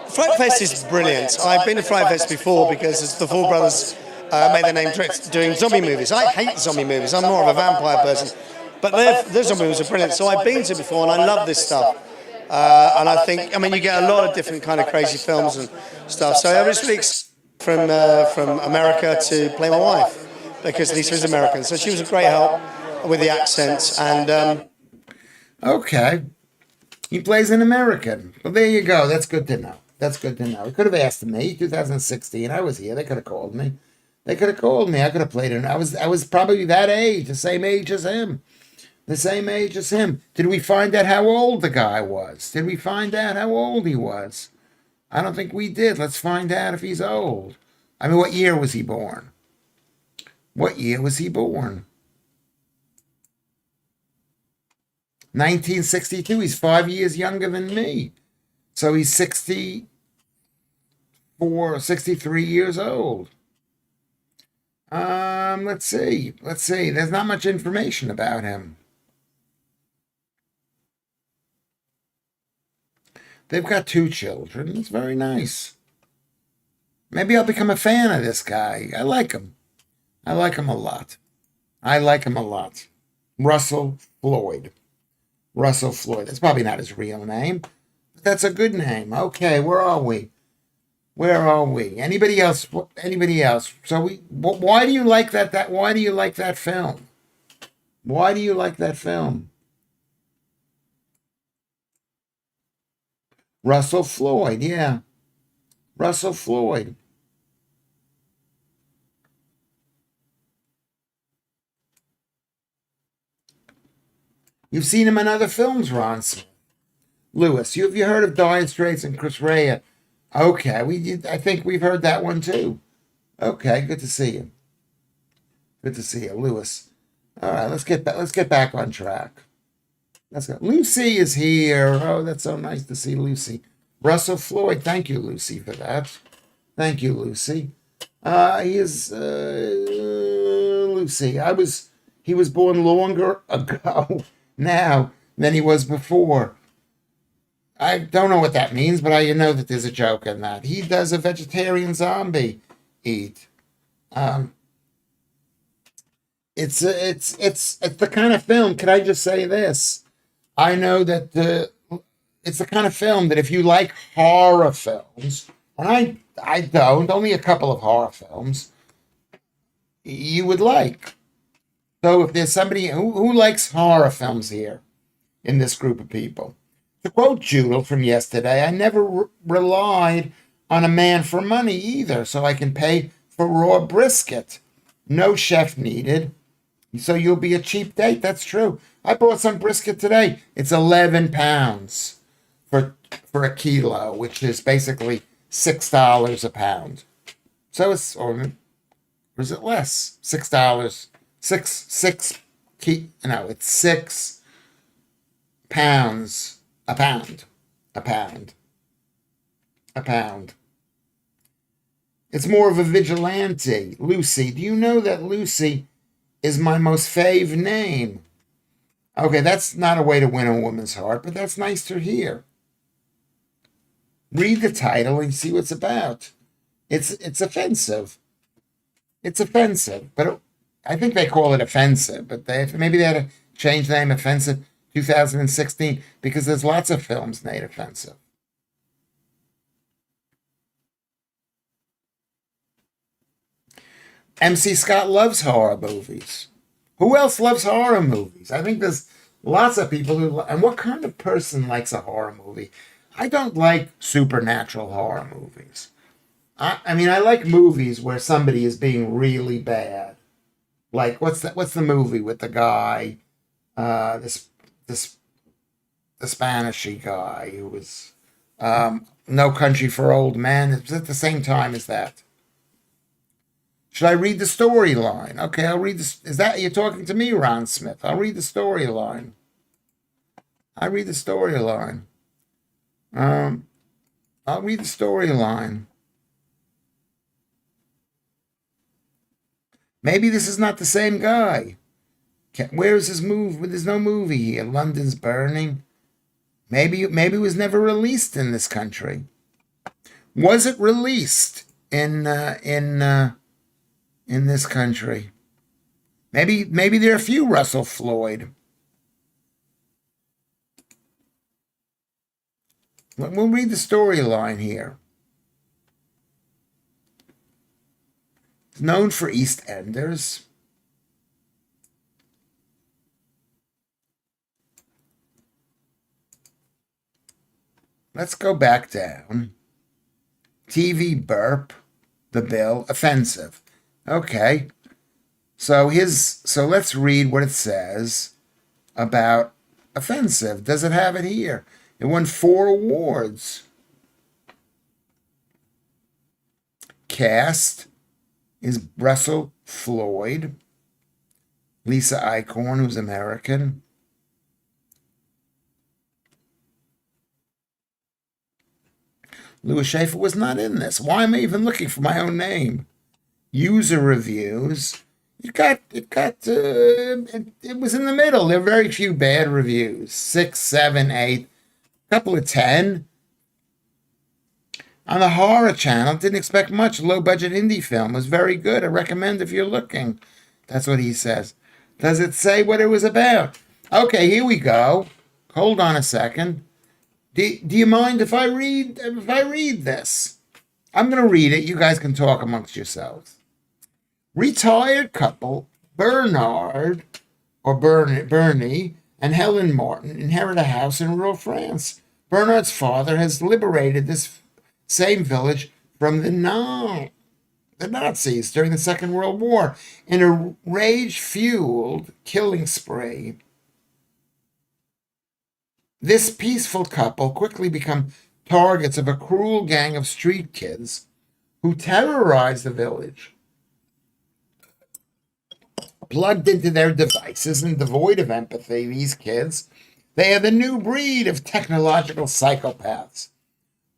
Fright Fest is brilliant. I've been to Fright Fest before because it's the Ford brothers made their name doing zombie movies. I hate zombie movies. I'm more of a vampire person. But their zombie movies are brilliant. So I've been to before and I love this stuff. And I think, you get a lot of different kind of crazy films and stuff. So I was really excited from America to play my wife because Lisa is American. So she was a great help with the accent. And okay. He plays an American. Well, there you go. That's good to know. That's good to know. He could have asked me. 2016. I was here. They could have called me. I could have played it. I was probably that age, the same age as him. The same age as him. Did we find out how old the guy was? Did we find out how old he was? I don't think we did. Let's find out if he's old. What year was he born? What year was he born? 1962. He's 5 years younger than me. So he's 63 years old. Let's see. There's not much information about him. They've got 2 children. It's very nice. Maybe I'll become a fan of this guy. I like him. I like him a lot. Russell Floyd. That's probably not his real name, but that's a good name. Okay, where are we? Anybody else? So why do you like that? Why do you like that film? Why do you like that film? Russell Floyd, yeah. Russell Floyd. You've seen him in other films, Ron Smith. Lewis, have you heard of Dire Straits and Chris Rea? Okay, I think we've heard that one too. Okay, good to see you. Lewis. All right, let's get back on track. Let's go. Lucy is here. Oh, that's so nice to see Lucy. Russell Floyd. Thank you, Lucy, for that. Thank you, Lucy. He is Lucy. He was born longer ago now than he was before. I don't know what that means, but I know that there's a joke in that. He does a vegetarian zombie eat. Um, it's the kind of film. Can I just say this? I know that it's the kind of film that if you like horror films, and I don't, only a couple of horror films, you would like. So if there's somebody who likes horror films here in this group of people, to quote Judel from yesterday, I never relied on a man for money either, so I can pay for raw brisket. No chef needed. So you'll be a cheap date. That's true. I bought some brisket today. It's 11 pounds for a kilo, which is basically $6 a pound. So it's, or is it less? $6. It's 6 pounds a pound. A pound. A pound. It's more of a vigilante. Lucy. Do you know that Lucy is my most fave name? Okay, that's not a way to win a woman's heart, but that's nice to hear. Read the title and see what it's about. It's offensive. It's offensive, but I think they call it offensive, but maybe they had to change the name offensive 2016 because there's lots of films made offensive. MC Scott loves horror movies. Who else loves horror movies? I think there's lots of people who. And what kind of person likes a horror movie? I don't like supernatural horror movies. I mean, I like movies where somebody is being really bad. Like what's the movie with the guy, the Spanishy guy who was No Country for Old Men. It was at the same time as that. Should I read the storyline? Okay, I'll read this. Is that you're talking to me, Ron Smith? I'll read the storyline. I read the storyline. I'll read the storyline. Maybe this is not the same guy. Where is his movie? There's no movie here. London's Burning. Maybe it was never released in this country. Was it released in this country? Maybe there are a few Russell Floyd. We'll read the storyline here. It's known for EastEnders. Let's go back down. TV burp, the bill, offensive. Okay. So let's read what it says about offensive. Does it have it here? It won 4 awards. Cast is Russell Floyd, Lisa Eichhorn, who's American. Lewis Schaffer was not in this. Why am I even looking for my own name? User reviews. It was in the middle. There are very few bad reviews. 6, 7, 8, a couple of 10. On the horror channel, didn't expect much. Low budget indie film was very good. I recommend if you're looking. That's what he says. Does it say what it was about? Okay, here we go. Hold on a second. Do you mind if I read this? I'm going to read it. You guys can talk amongst yourselves. Retired couple Bernard or Bernie and Helen Martin inherit a house in rural France. Bernard's father has liberated this same village from the Nazis during the Second World War in a rage-fueled killing spree. This peaceful couple quickly become targets of a cruel gang of street kids who terrorize the village. Plugged into their devices and devoid of empathy, these kids, they are the new breed of technological psychopaths.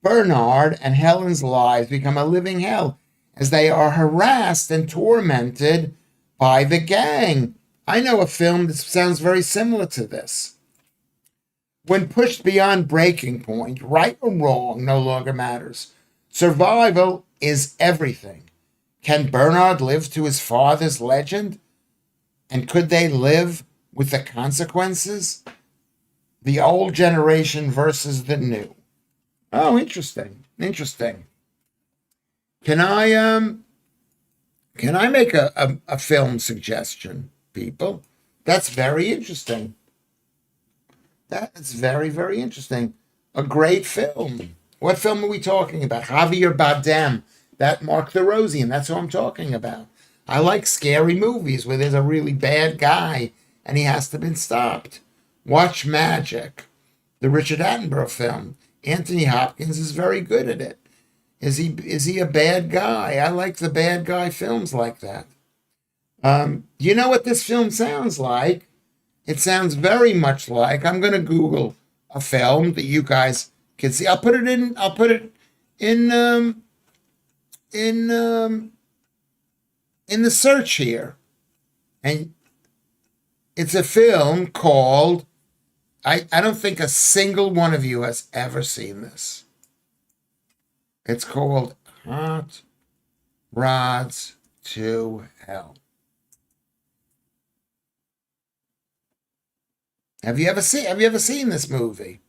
Bernard and Helen's lives become a living hell as they are harassed and tormented by the gang. I know a film that sounds very similar to this. When pushed beyond breaking point, right or wrong no longer matters. Survival is everything. Can Bernard live to his father's legend? And could they live with the consequences? The old generation versus the new. Oh, interesting. Interesting. Can I make a film suggestion, people? That's very interesting. That's very, very interesting. A great film. What film are we talking about? Javier Bardem. That Mark the Rosian. That's what I'm talking about. I like scary movies where there's a really bad guy and he has to be stopped. Watch Magic, the Richard Attenborough film. Anthony Hopkins is very good at it. Is he a bad guy? I like the bad guy films like that. You know what this film sounds like? It sounds very much like, I'm going to Google a film that you guys can see. I'll put it in in the search here, and it's a film called. I don't think a single one of you has ever seen this. It's called Hot Rods to Hell. Have you ever seen this movie?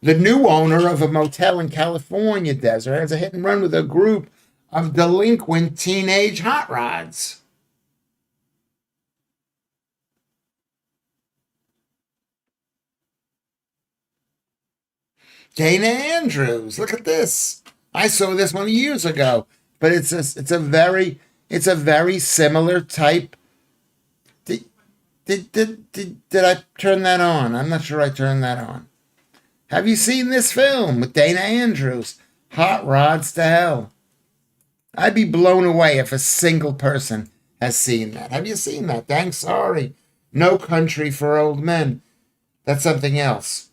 The new owner of a motel in California desert has a hit and run with a group of delinquent teenage hot rods. Dana Andrews, look at this. I saw this one years ago, but it's a very similar type. Did I turn that on? I'm not sure I turned that on. Have you seen this film with Dana Andrews? Hot Rods to Hell. I'd be blown away if a single person has seen that. Have you seen that? Thanks, sorry. No Country for Old Men. That's something else.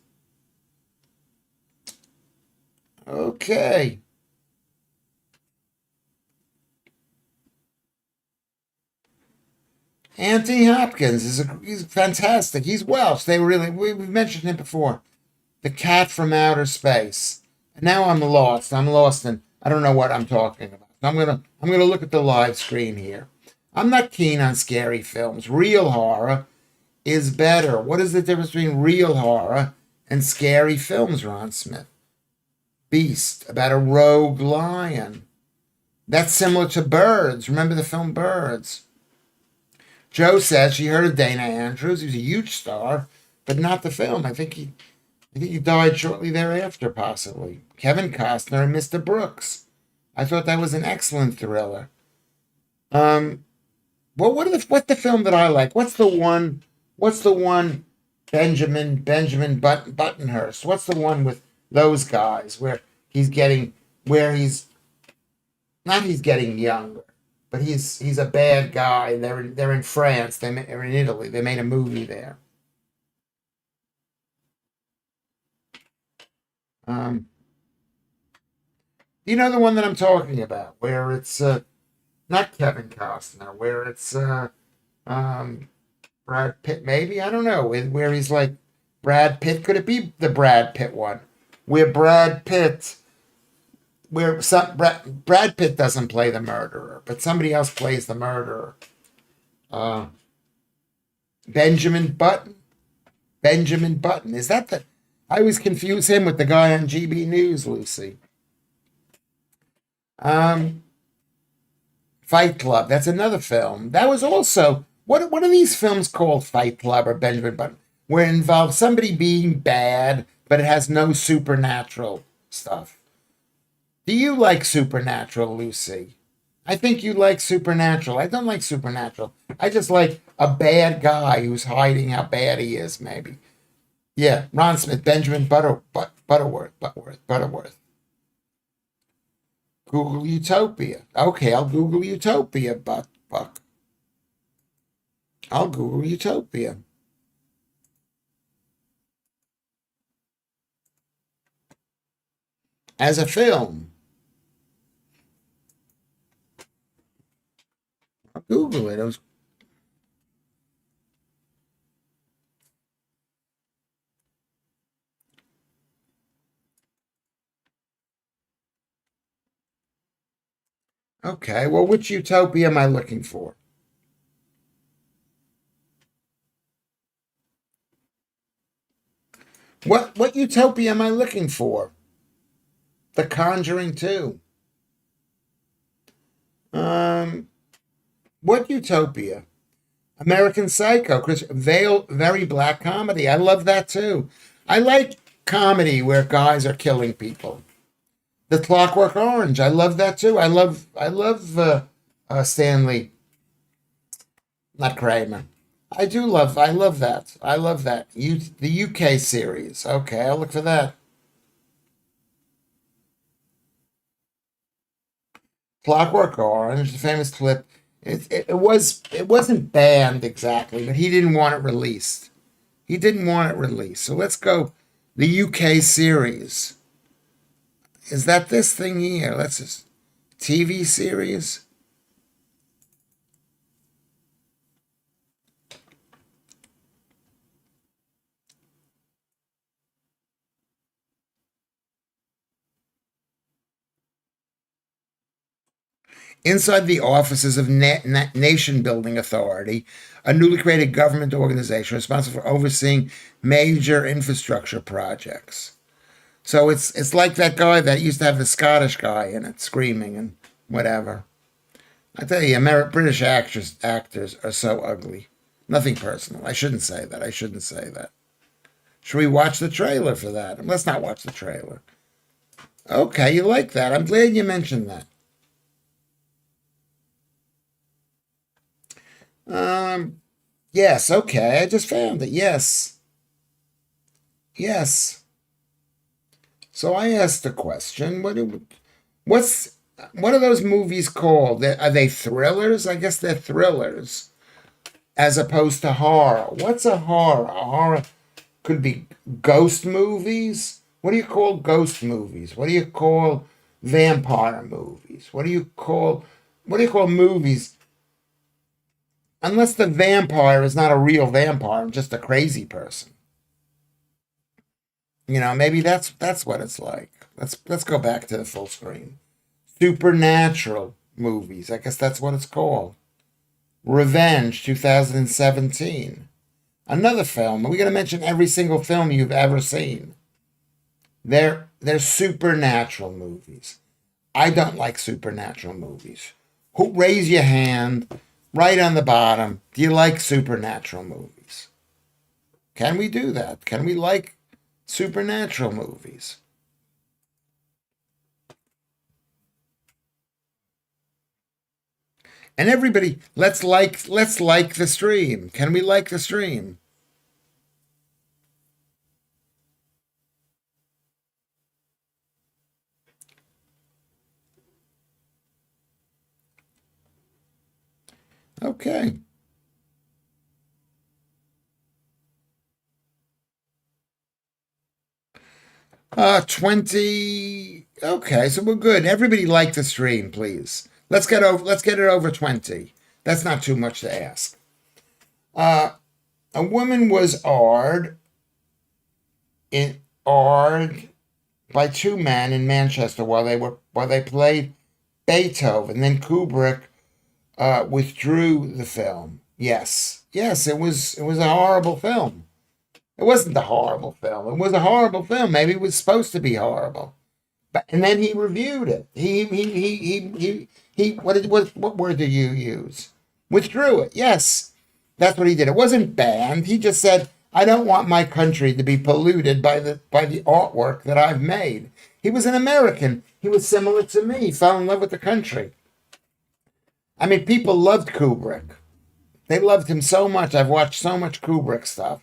Okay. Anthony Hopkins he's fantastic. He's Welsh. We've mentioned him before. The Cat from Outer Space. And now I'm lost. I'm lost and I don't know what I'm talking about. I'm gonna look at the live screen here. I'm not keen on scary films. Real horror is better. What is the difference between real horror and scary films, Ron Smith? Beast, about a rogue lion. That's similar to Birds. Remember the film Birds? Joe says she heard of Dana Andrews. He was a huge star, but not the film. I think he died shortly thereafter, possibly. Kevin Costner and Mr. Brooks. I thought that was an excellent thriller. Well, what's the film that I like? What's the one? Benjamin Buttonhurst. What's the one with those guys where he's getting younger, but he's a bad guy. They're in France. They're in Italy. They made a movie there. You know the one that I'm talking about, where it's not Kevin Costner, where it's Brad Pitt, maybe, I don't know, where he's like Brad Pitt. Could it be the Brad Pitt one, where Brad Pitt doesn't play the murderer, but somebody else plays the murderer. Benjamin Button. Is that the? I always confuse him with the guy on GB News, Lucy. Fight Club. That's another film. That was also what are these films called? Fight Club or Benjamin Button, where it involves somebody being bad, but it has no supernatural stuff. Do you like Supernatural, Lucy? I think you like Supernatural. I don't like Supernatural. I just like a bad guy who's hiding how bad he is, maybe. Yeah, Ron Smith, Benjamin Butterworth. Google Utopia. Okay, I'll Google Utopia, Buck. I'll Google Utopia. As a film. I'll Google it. Okay, well, which utopia am I looking for? What utopia am I looking for? The Conjuring 2. Um, what utopia? American Psycho, Chris Vale, very black comedy. I love that too. I like comedy where guys are killing people. The Clockwork Orange, I love that too. I love Stanley, not Kramer. I love that. I love that. The UK series. Okay, I'll look for that. Clockwork Orange, the famous clip. It wasn't banned exactly, but he didn't want it released. He didn't want it released. So let's go. The UK series. Is that this thing here? Let's just TV series. Inside the offices of Nation Building Authority, a newly created government organization responsible for overseeing major infrastructure projects. So it's like that guy that used to have the Scottish guy in it screaming and whatever. I tell you, British actors are so ugly. Nothing personal. I shouldn't say that. I shouldn't say that. Should we watch the trailer for that? Let's not watch the trailer. Okay, you like that. I'm glad you mentioned that. Um, yes, okay. I just found it. Yes. Yes. So I asked the question, what's what are those movies called? Are they thrillers? I guess they're thrillers as opposed to horror. What's a horror? A horror could be ghost movies. What do you call ghost movies? What do you call vampire movies? What do you call movies? Unless the vampire is not a real vampire, just a crazy person. Maybe that's what it's like. Let's go back to the full screen. Supernatural movies. I guess that's what it's called. Revenge 2017. Another film. We're going to mention every single film you've ever seen. They're supernatural movies. I don't like supernatural movies. Who raise your hand right on the bottom? Do you like supernatural movies? Can we do that? Can we like supernatural movies? And everybody, let's like the stream. Can we like the stream? Okay. 20. Okay, so we're good. Everybody like the stream, please. Let's get it over 20. That's not too much to ask. Uh a woman was ard by two men in Manchester while they played Beethoven. Then Kubrick withdrew the film. Yes, yes, it was a horrible film. It wasn't a horrible film. It was a horrible film. Maybe it was supposed to be horrible. But and then he reviewed it. He what word did you use? Withdrew it. Yes, that's what he did. It wasn't banned. He just said, "I don't want my country to be polluted by the artwork that I've made." He was an American. He was similar to me. He fell in love with the country. I mean, people loved Kubrick. They loved him so much. I've watched so much Kubrick stuff.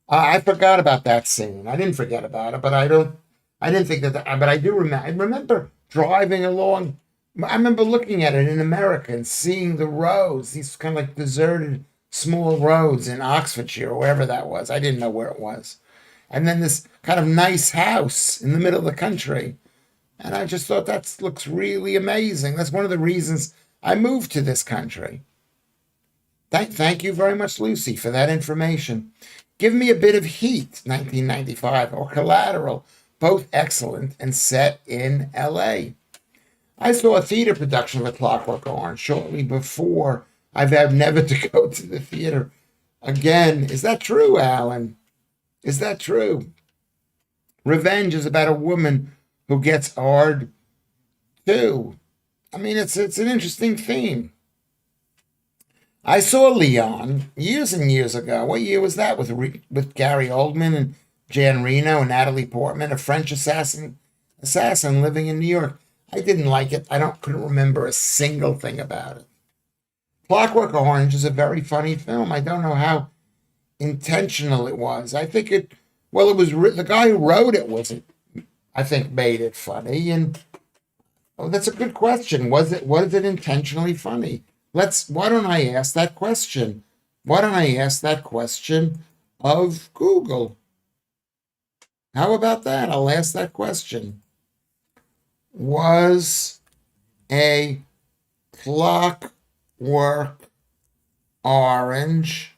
I forgot about that scene. I didn't forget about it, but I don't. I didn't think but I do remember. I remember driving along. I remember looking at it in America and seeing the roads, these kind of like deserted small roads in Oxfordshire or wherever that was. I didn't know where it was. And then this kind of nice house in the middle of the country. And I just thought that looks really amazing. That's one of the reasons I moved to this country. Thank you very much, Lucy, for that information. Give me a bit of Heat, 1995, or Collateral, both excellent and set in LA. I saw a theater production of A Clockwork Orange shortly before. I've had never to go to the theater again. Is that true, Alan? Is that true? Revenge is about a woman who gets hard too. I mean, it's an interesting theme. I saw Leon years and years ago. What year was that? With Gary Oldman and Jan Reno and Natalie Portman, a French assassin living in New York. I didn't like it. Couldn't remember a single thing about it. Clockwork Orange is a very funny film. I don't know how intentional it was. I think it. Well, it was the guy who wrote it wasn't. I think made it funny. And that's a good question. Was it intentionally funny? Why don't I ask that question? Why don't I ask that question of Google? How about that? I'll ask that question. Was a Clockwork Orange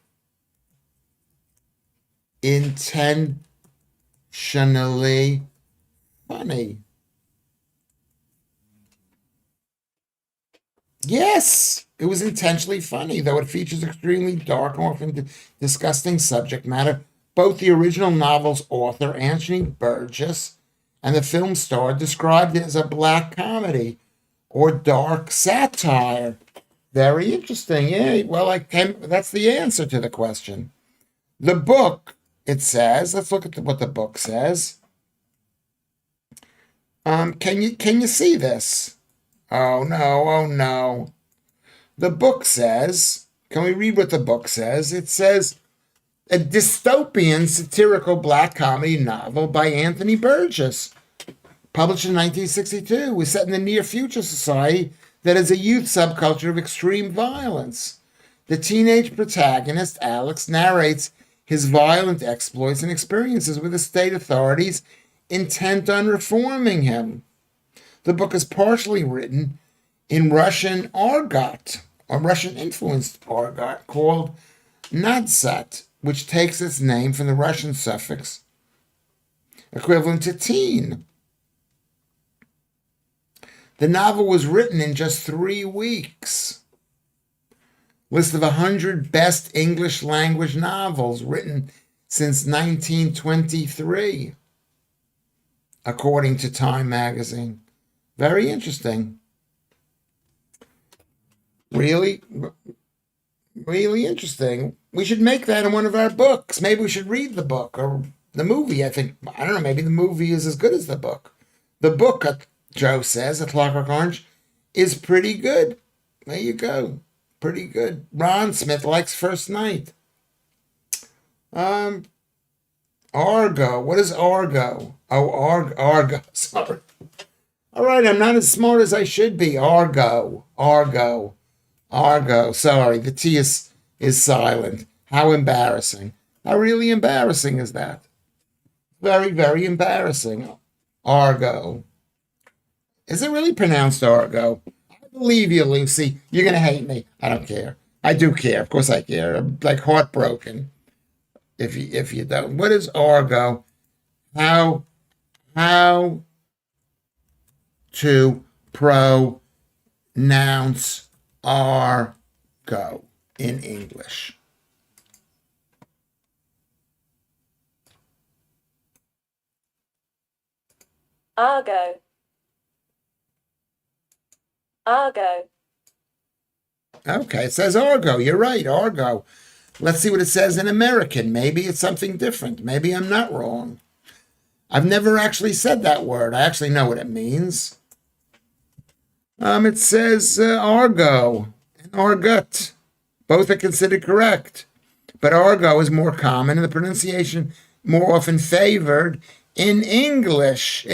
intentionally funny? Yes, it was intentionally funny, though it features extremely dark and often disgusting subject matter. Both the original novel's author, Anthony Burgess, and the film star described it as a black comedy or dark satire. Very interesting. Yeah, well, that's the answer to the question. The book, it says, let's look at what the book says. Can you see this? Oh no. The book says, can we read what the book says? It says, a dystopian satirical black comedy novel by Anthony Burgess, published in 1962, was set in the near future society that is a youth subculture of extreme violence. The teenage protagonist, Alex, narrates his violent exploits and experiences with the state authorities intent on reforming him. The book is partially written in Russian argot, or Russian-influenced argot, called nadsat, which takes its name from the Russian suffix equivalent to teen. The novel was written in just 3 weeks. List of 100 best English language novels written since 1923, according to Time magazine. Very interesting. Really interesting. We should make that in one of our books. Maybe we should read the book or the movie. I don't know, maybe the movie is as good as the book. The book, Joe says, A Clockwork Orange, is pretty good. There you go. Pretty good. Ron Smith likes First Night. Argo. What is Argo? Oh, Argo. Sorry. All right, I'm not as smart as I should be. Argo. Sorry, the T is silent. How embarrassing. How really embarrassing is that? Very, very embarrassing. Argo. Is it really pronounced Argo? I believe you, Lucy. You're going to hate me. I don't care. I do care. Of course I care. I'm like heartbroken if you don't. What is Argo? How to pronounce Argo in English? Argo. Okay, it says Argo. You're right, Argo. Let's see what it says in American. Maybe it's something different. Maybe I'm not wrong. I've never actually said that word. I actually know what it means. It says Argo and Argut. Both are considered correct, but Argo is more common and the pronunciation more often favored in English.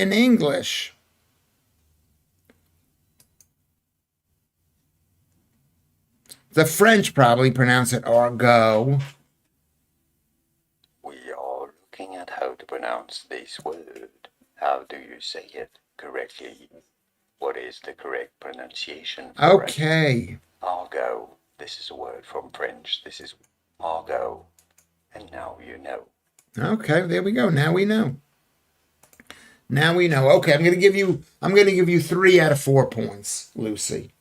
The French probably pronounce it Argo. We are looking at how to pronounce this word. How do you say it correctly? What is the correct pronunciation for Okay. Argo. This is a word from French. This is Argo. And now you know. Okay, there we go. Now we know. Now we know. Okay, I'm gonna give you 3 out of 4 points, Lucy.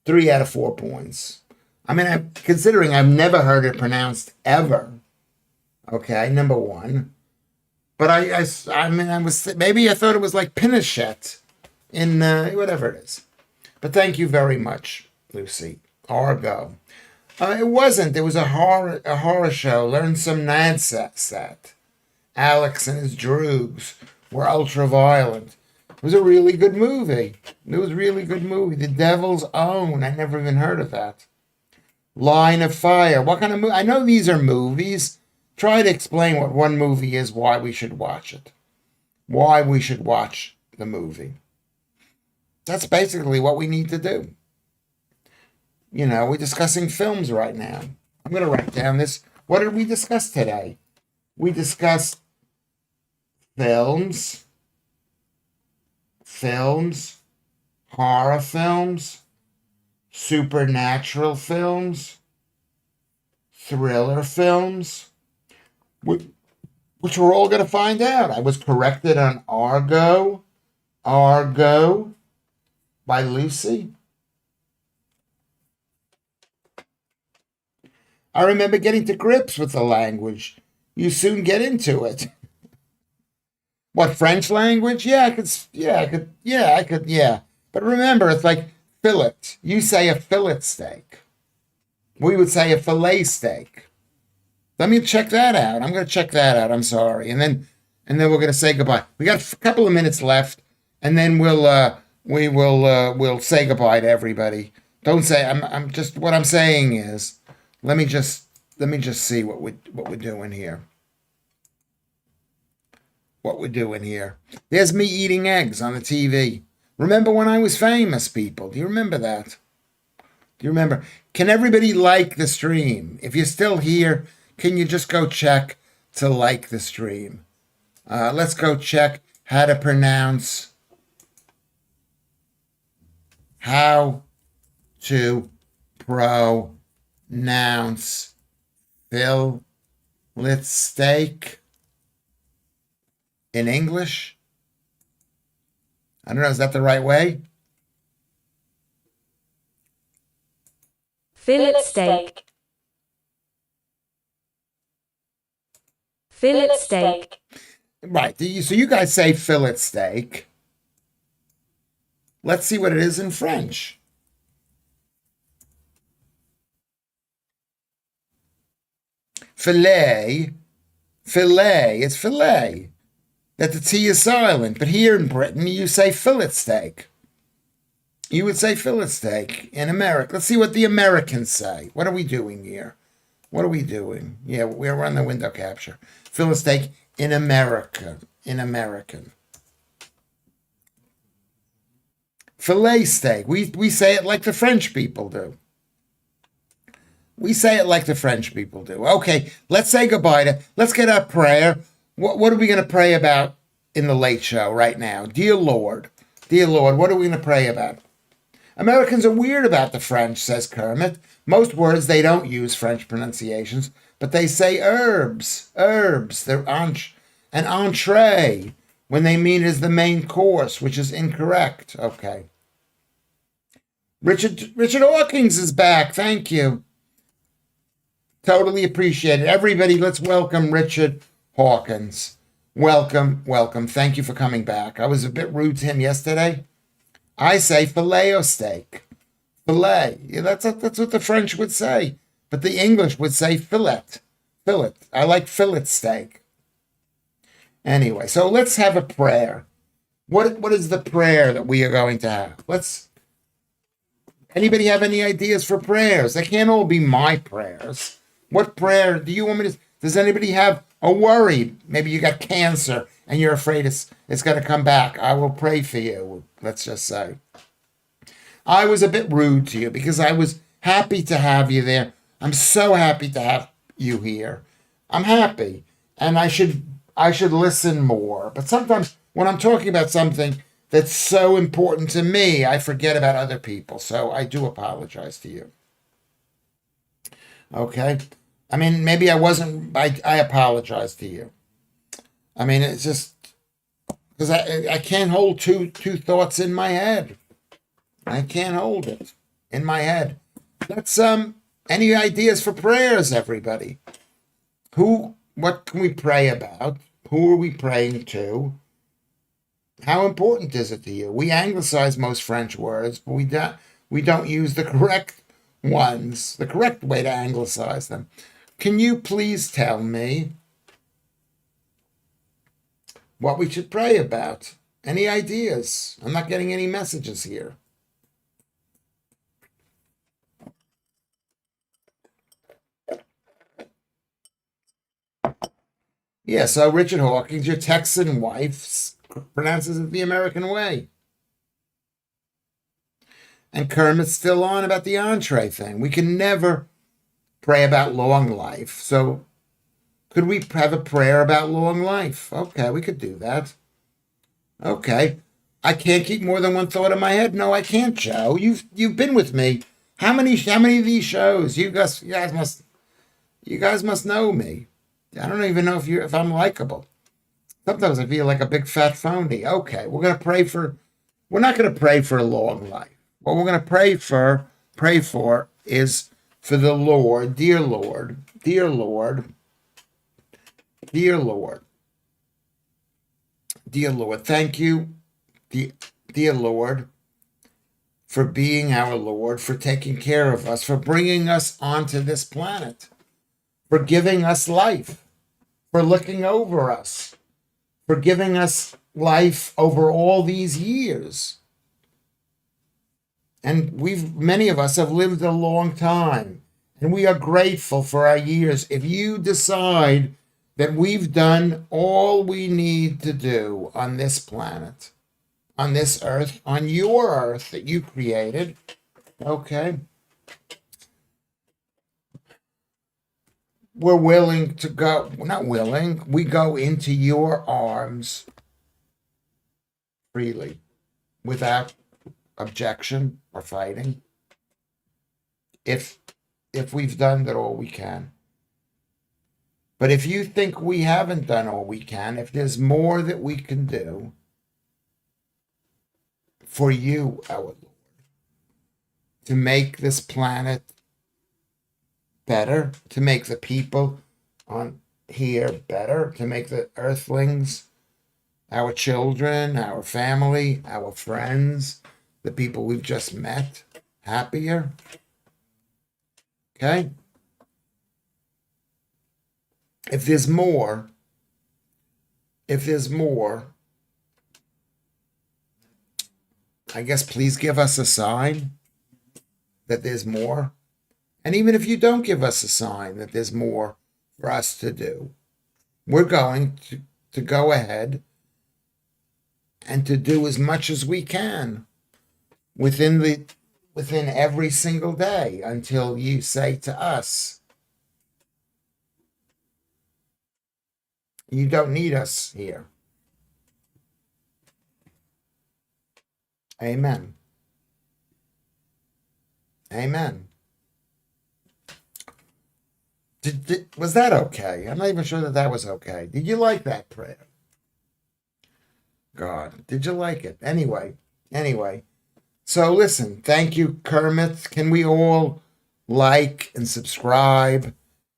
3 out of 4 points. I mean, considering I've never heard it pronounced ever. Okay, number one. But I mean, maybe I thought it was like Pinochet in whatever it is. But thank you very much, Lucy. Argo. It wasn't. It was a horror show. Learn some nonsense. That Alex and his droogs were ultra violent. It was a really good movie. It was a really good movie. The Devil's Own. I never even heard of that. Line of Fire. What kind of movie? I know these are movies. Try to explain what one movie is, why we should watch it. Why we should watch the movie. That's basically what we need to do. You know, we're discussing films right now. I'm going to write down this. What did we discuss today? We discussed films, horror films, supernatural films, thriller films, which we're all going to find out. I was corrected on Argo by Lucy. I remember getting to grips with the language. You soon get into it. What, French language? I could. But remember, it's like fillet. You say a fillet steak. We would say a fillet steak. Let me check that out. I'm going to check that out. I'm sorry. And then we're going to say goodbye. We got a couple of minutes left, and then we'll say goodbye to everybody. Don't say. I'm just. What I'm saying is, let me just see what we're doing here. What we're doing here. There's me eating eggs on the TV. Remember when I was famous, people? Do you remember that? Do you remember? Can everybody like the stream? If you're still here, can you just go check to like the stream? Let's go check how to pronounce fillet steak in English. I don't know, is that the right way? Fillet steak. Fillet steak. Right. So you guys say fillet steak. Let's see what it is in French. Filet. It's filet. That the T is silent. But here in Britain, you say fillet steak. You would say fillet steak in America. Let's see what the Americans say. What are we doing here? What are we doing? Yeah, we're on the window capture. Fillet steak in America. In American. Filet steak. We say it like the French people do. We say it like the French people do. Okay, let's say goodbye let's get our prayer. What are we going to pray about in the late show right now? Dear Lord, what are we going to pray about? Americans are weird about the French, says Kermit. Most words, they don't use French pronunciations, but they say herbs. They're an entree when they mean it is the main course, which is incorrect. Okay. Richard Hawkins is back. Thank you. Totally appreciate it. Everybody, let's welcome Richard Hawkins. Welcome. Thank you for coming back. I was a bit rude to him yesterday. I say filet o steak. Filet. Yeah, that's what the French would say. But the English would say fillet. Fillet. I like fillet steak. Anyway, so let's have a prayer. What is the prayer that we are going to have? Anybody have any ideas for prayers? They can't all be my prayers. What prayer do you want me to? Does anybody have a worry? Maybe you got cancer and you're afraid it's going to come back. I will pray for you. Let's just say. I was a bit rude to you because I was happy to have you there. I'm so happy to have you here. I'm happy, and I should listen more. But sometimes when I'm talking about something that's so important to me, I forget about other people. So I do apologize to you. Okay? I mean, maybe I wasn't, I apologize to you. I mean, it's just, because I can't hold two thoughts in my head. I can't hold it in my head. Let's any ideas for prayers, everybody? What can we pray about? Who are we praying to? How important is it to you? We anglicize most French words, but we don't use the correct ones, the correct way to anglicize them. Can you please tell me what we should pray about? Any ideas? I'm not getting any messages here. Yeah, so Richard Hawkins, your Texan wife, pronounces it the American way. And Kermit's still on about the entree thing. We can never pray about long life. So could we have a prayer about long life? Okay, we could do that. Okay. I can't keep more than one thought in my head. No, I can't, Joe. You've been with me. How many of these shows? You guys must know me. I don't even know if I'm likable. Sometimes I feel like a big fat phony. Okay, we're not gonna pray for a long life. What we're gonna pray for is for the Lord, dear Lord, dear Lord, dear Lord, dear Lord. Thank you, dear Lord, for being our Lord, for taking care of us, for bringing us onto this planet, for giving us life, for looking over us, for giving us life over all these years. And many of us have lived a long time, and we are grateful for our years. If you decide that we've done all we need to do on this planet, on this earth, on your earth that you created, okay, we're willing to go, not willing, we go into your arms freely without objection or fighting, if we've done all we can. But if you think we haven't done all we can, if there's more that we can do for you, our Lord, to make this planet better, to make the people on here better, to make the earthlings, our children, our family, our friends, the people we've just met, happier. Okay? If there's more, I guess please give us a sign that there's more. And even if you don't give us a sign that there's more for us to do, we're going to go ahead and to do as much as we can within every single day until you say to us, you don't need us here. Amen. Amen. Was that okay? I'm not even sure that was okay. Did you like that prayer? God, did you like it? Anyway. So listen, thank you, Kermit. Can we all like and subscribe?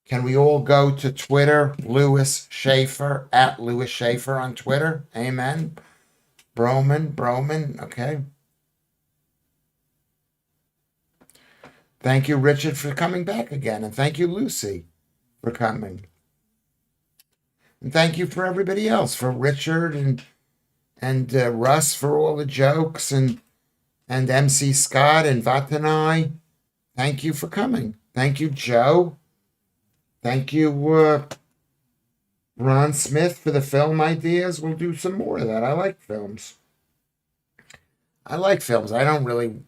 Can we all go to Twitter, Lewis Schaffer, at Lewis Schaffer on Twitter? Amen. Broman, okay. Thank you, Richard, for coming back again. And thank you, Lucy, for coming. And thank you for everybody else, for Richard and Russ for all the jokes, and MC Scott and Vatanai. Thank you for coming. Thank you, Joe. Thank you, Ron Smith, for the film ideas. We'll do some more of that. I like films. I don't really...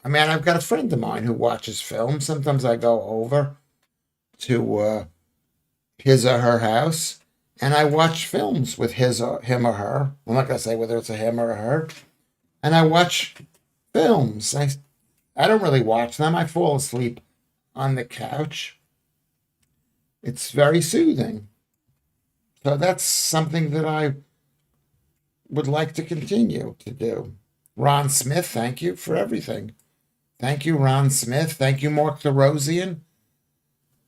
I mean, I've got a friend of mine who watches films. Sometimes I go over to his or her house, and I watch films with him or her. I'm not going to say whether it's a him or a her. And I watch films. I don't really watch them. I fall asleep on the couch. It's very soothing. So that's something that would like to continue to do. Ron Smith, thank you for everything. Thank you, Ron Smith. Thank you, Mark Therosian,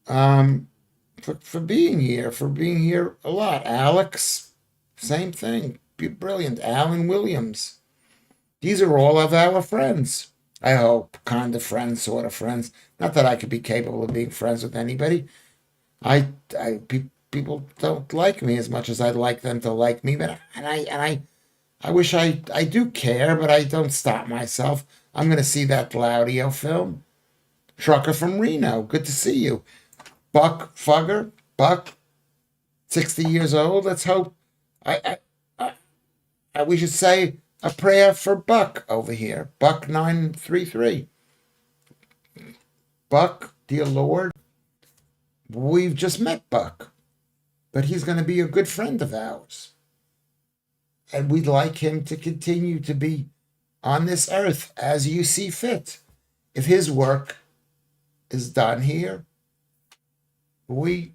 for being here a lot. Alex, same thing. Brilliant. Alan Williams. These are all of our friends. I hope, kind of friends, sort of friends. Not that I could be capable of being friends with anybody. People don't like me as much as I'd like them to like me, but I wish I do care, but I don't stop myself. I'm going to see that Glaudio film. Trucker from Reno, good to see you. Buck Fugger, Buck, 60 years old. Let's hope. We should say a prayer for Buck over here. Buck 933. Buck, dear Lord, we've just met Buck, but he's going to be a good friend of ours. And we'd like him to continue to be on this earth as you see fit. If his work is done here, we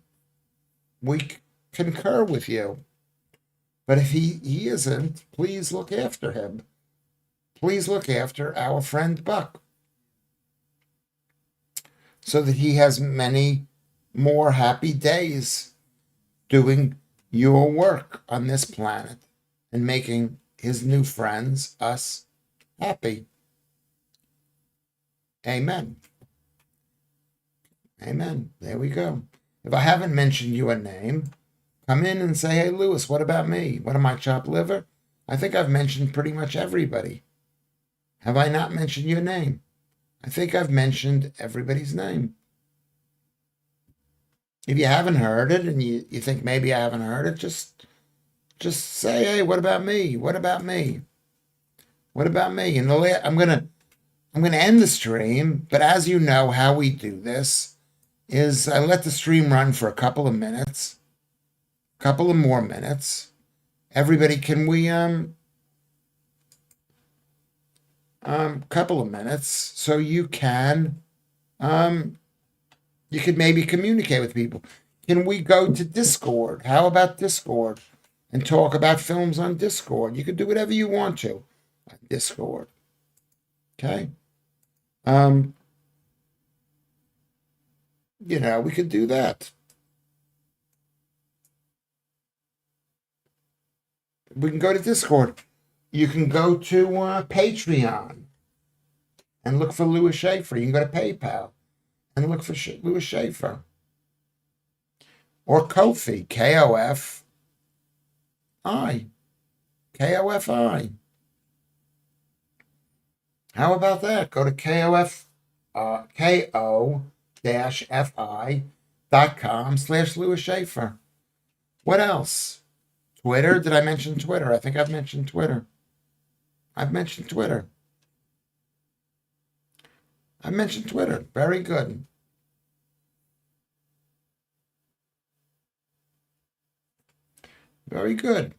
concur with you. But if he isn't, please look after him. Please look after our friend Buck, so that he has many more happy days doing your work on this planet and making his new friends, us, happy. Amen. Amen. There we go. If I haven't mentioned you a name, come in and say, hey, Lewis, what about me? What am I, chopped liver? I think I've mentioned pretty much everybody. Have I not mentioned your name? I think I've mentioned everybody's name. If you haven't heard it and you think maybe I haven't heard it, just say, hey, what about me? What about me? What about me? And I'm gonna end the stream, but as you know, how we do this is I let the stream run for a couple of minutes, couple of more minutes. Everybody, can we couple of minutes so you can you could maybe communicate with people. Can we go to Discord? How about Discord? And talk about films on Discord. You can do whatever you want to on Discord. Okay? We could do that. We can go to Discord. You can go to Patreon and look for Lewis Schaffer. You can go to PayPal and look for Lewis Schaffer. Or Ko-fi, K-O-F-I. K-O-F-I. How about that? Go to ko-fi.com/Lewis Schaffer. What else? Twitter? Did I mention Twitter? I think I've mentioned Twitter. I've mentioned Twitter. Very good. Very good.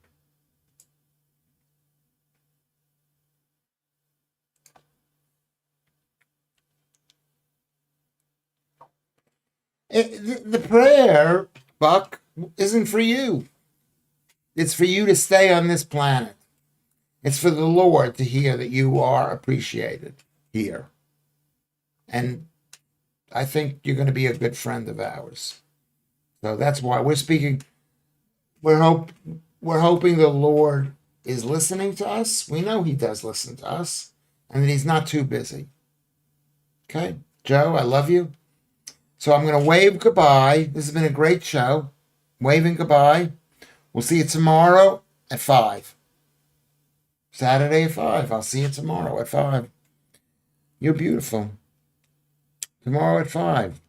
The prayer, Buck, isn't for you. It's for you to stay on this planet. It's for the Lord to hear that you are appreciated here. And I think you're going to be a good friend of ours. So that's why we're speaking. We're hoping the Lord is listening to us. We know he does listen to us, and that he's not too busy. Okay? Joe, I love you. So I'm going to wave goodbye. This has been a great show. Waving goodbye. We'll see you tomorrow at 5. Saturday at 5. I'll see you tomorrow at 5. You're beautiful. Tomorrow at 5.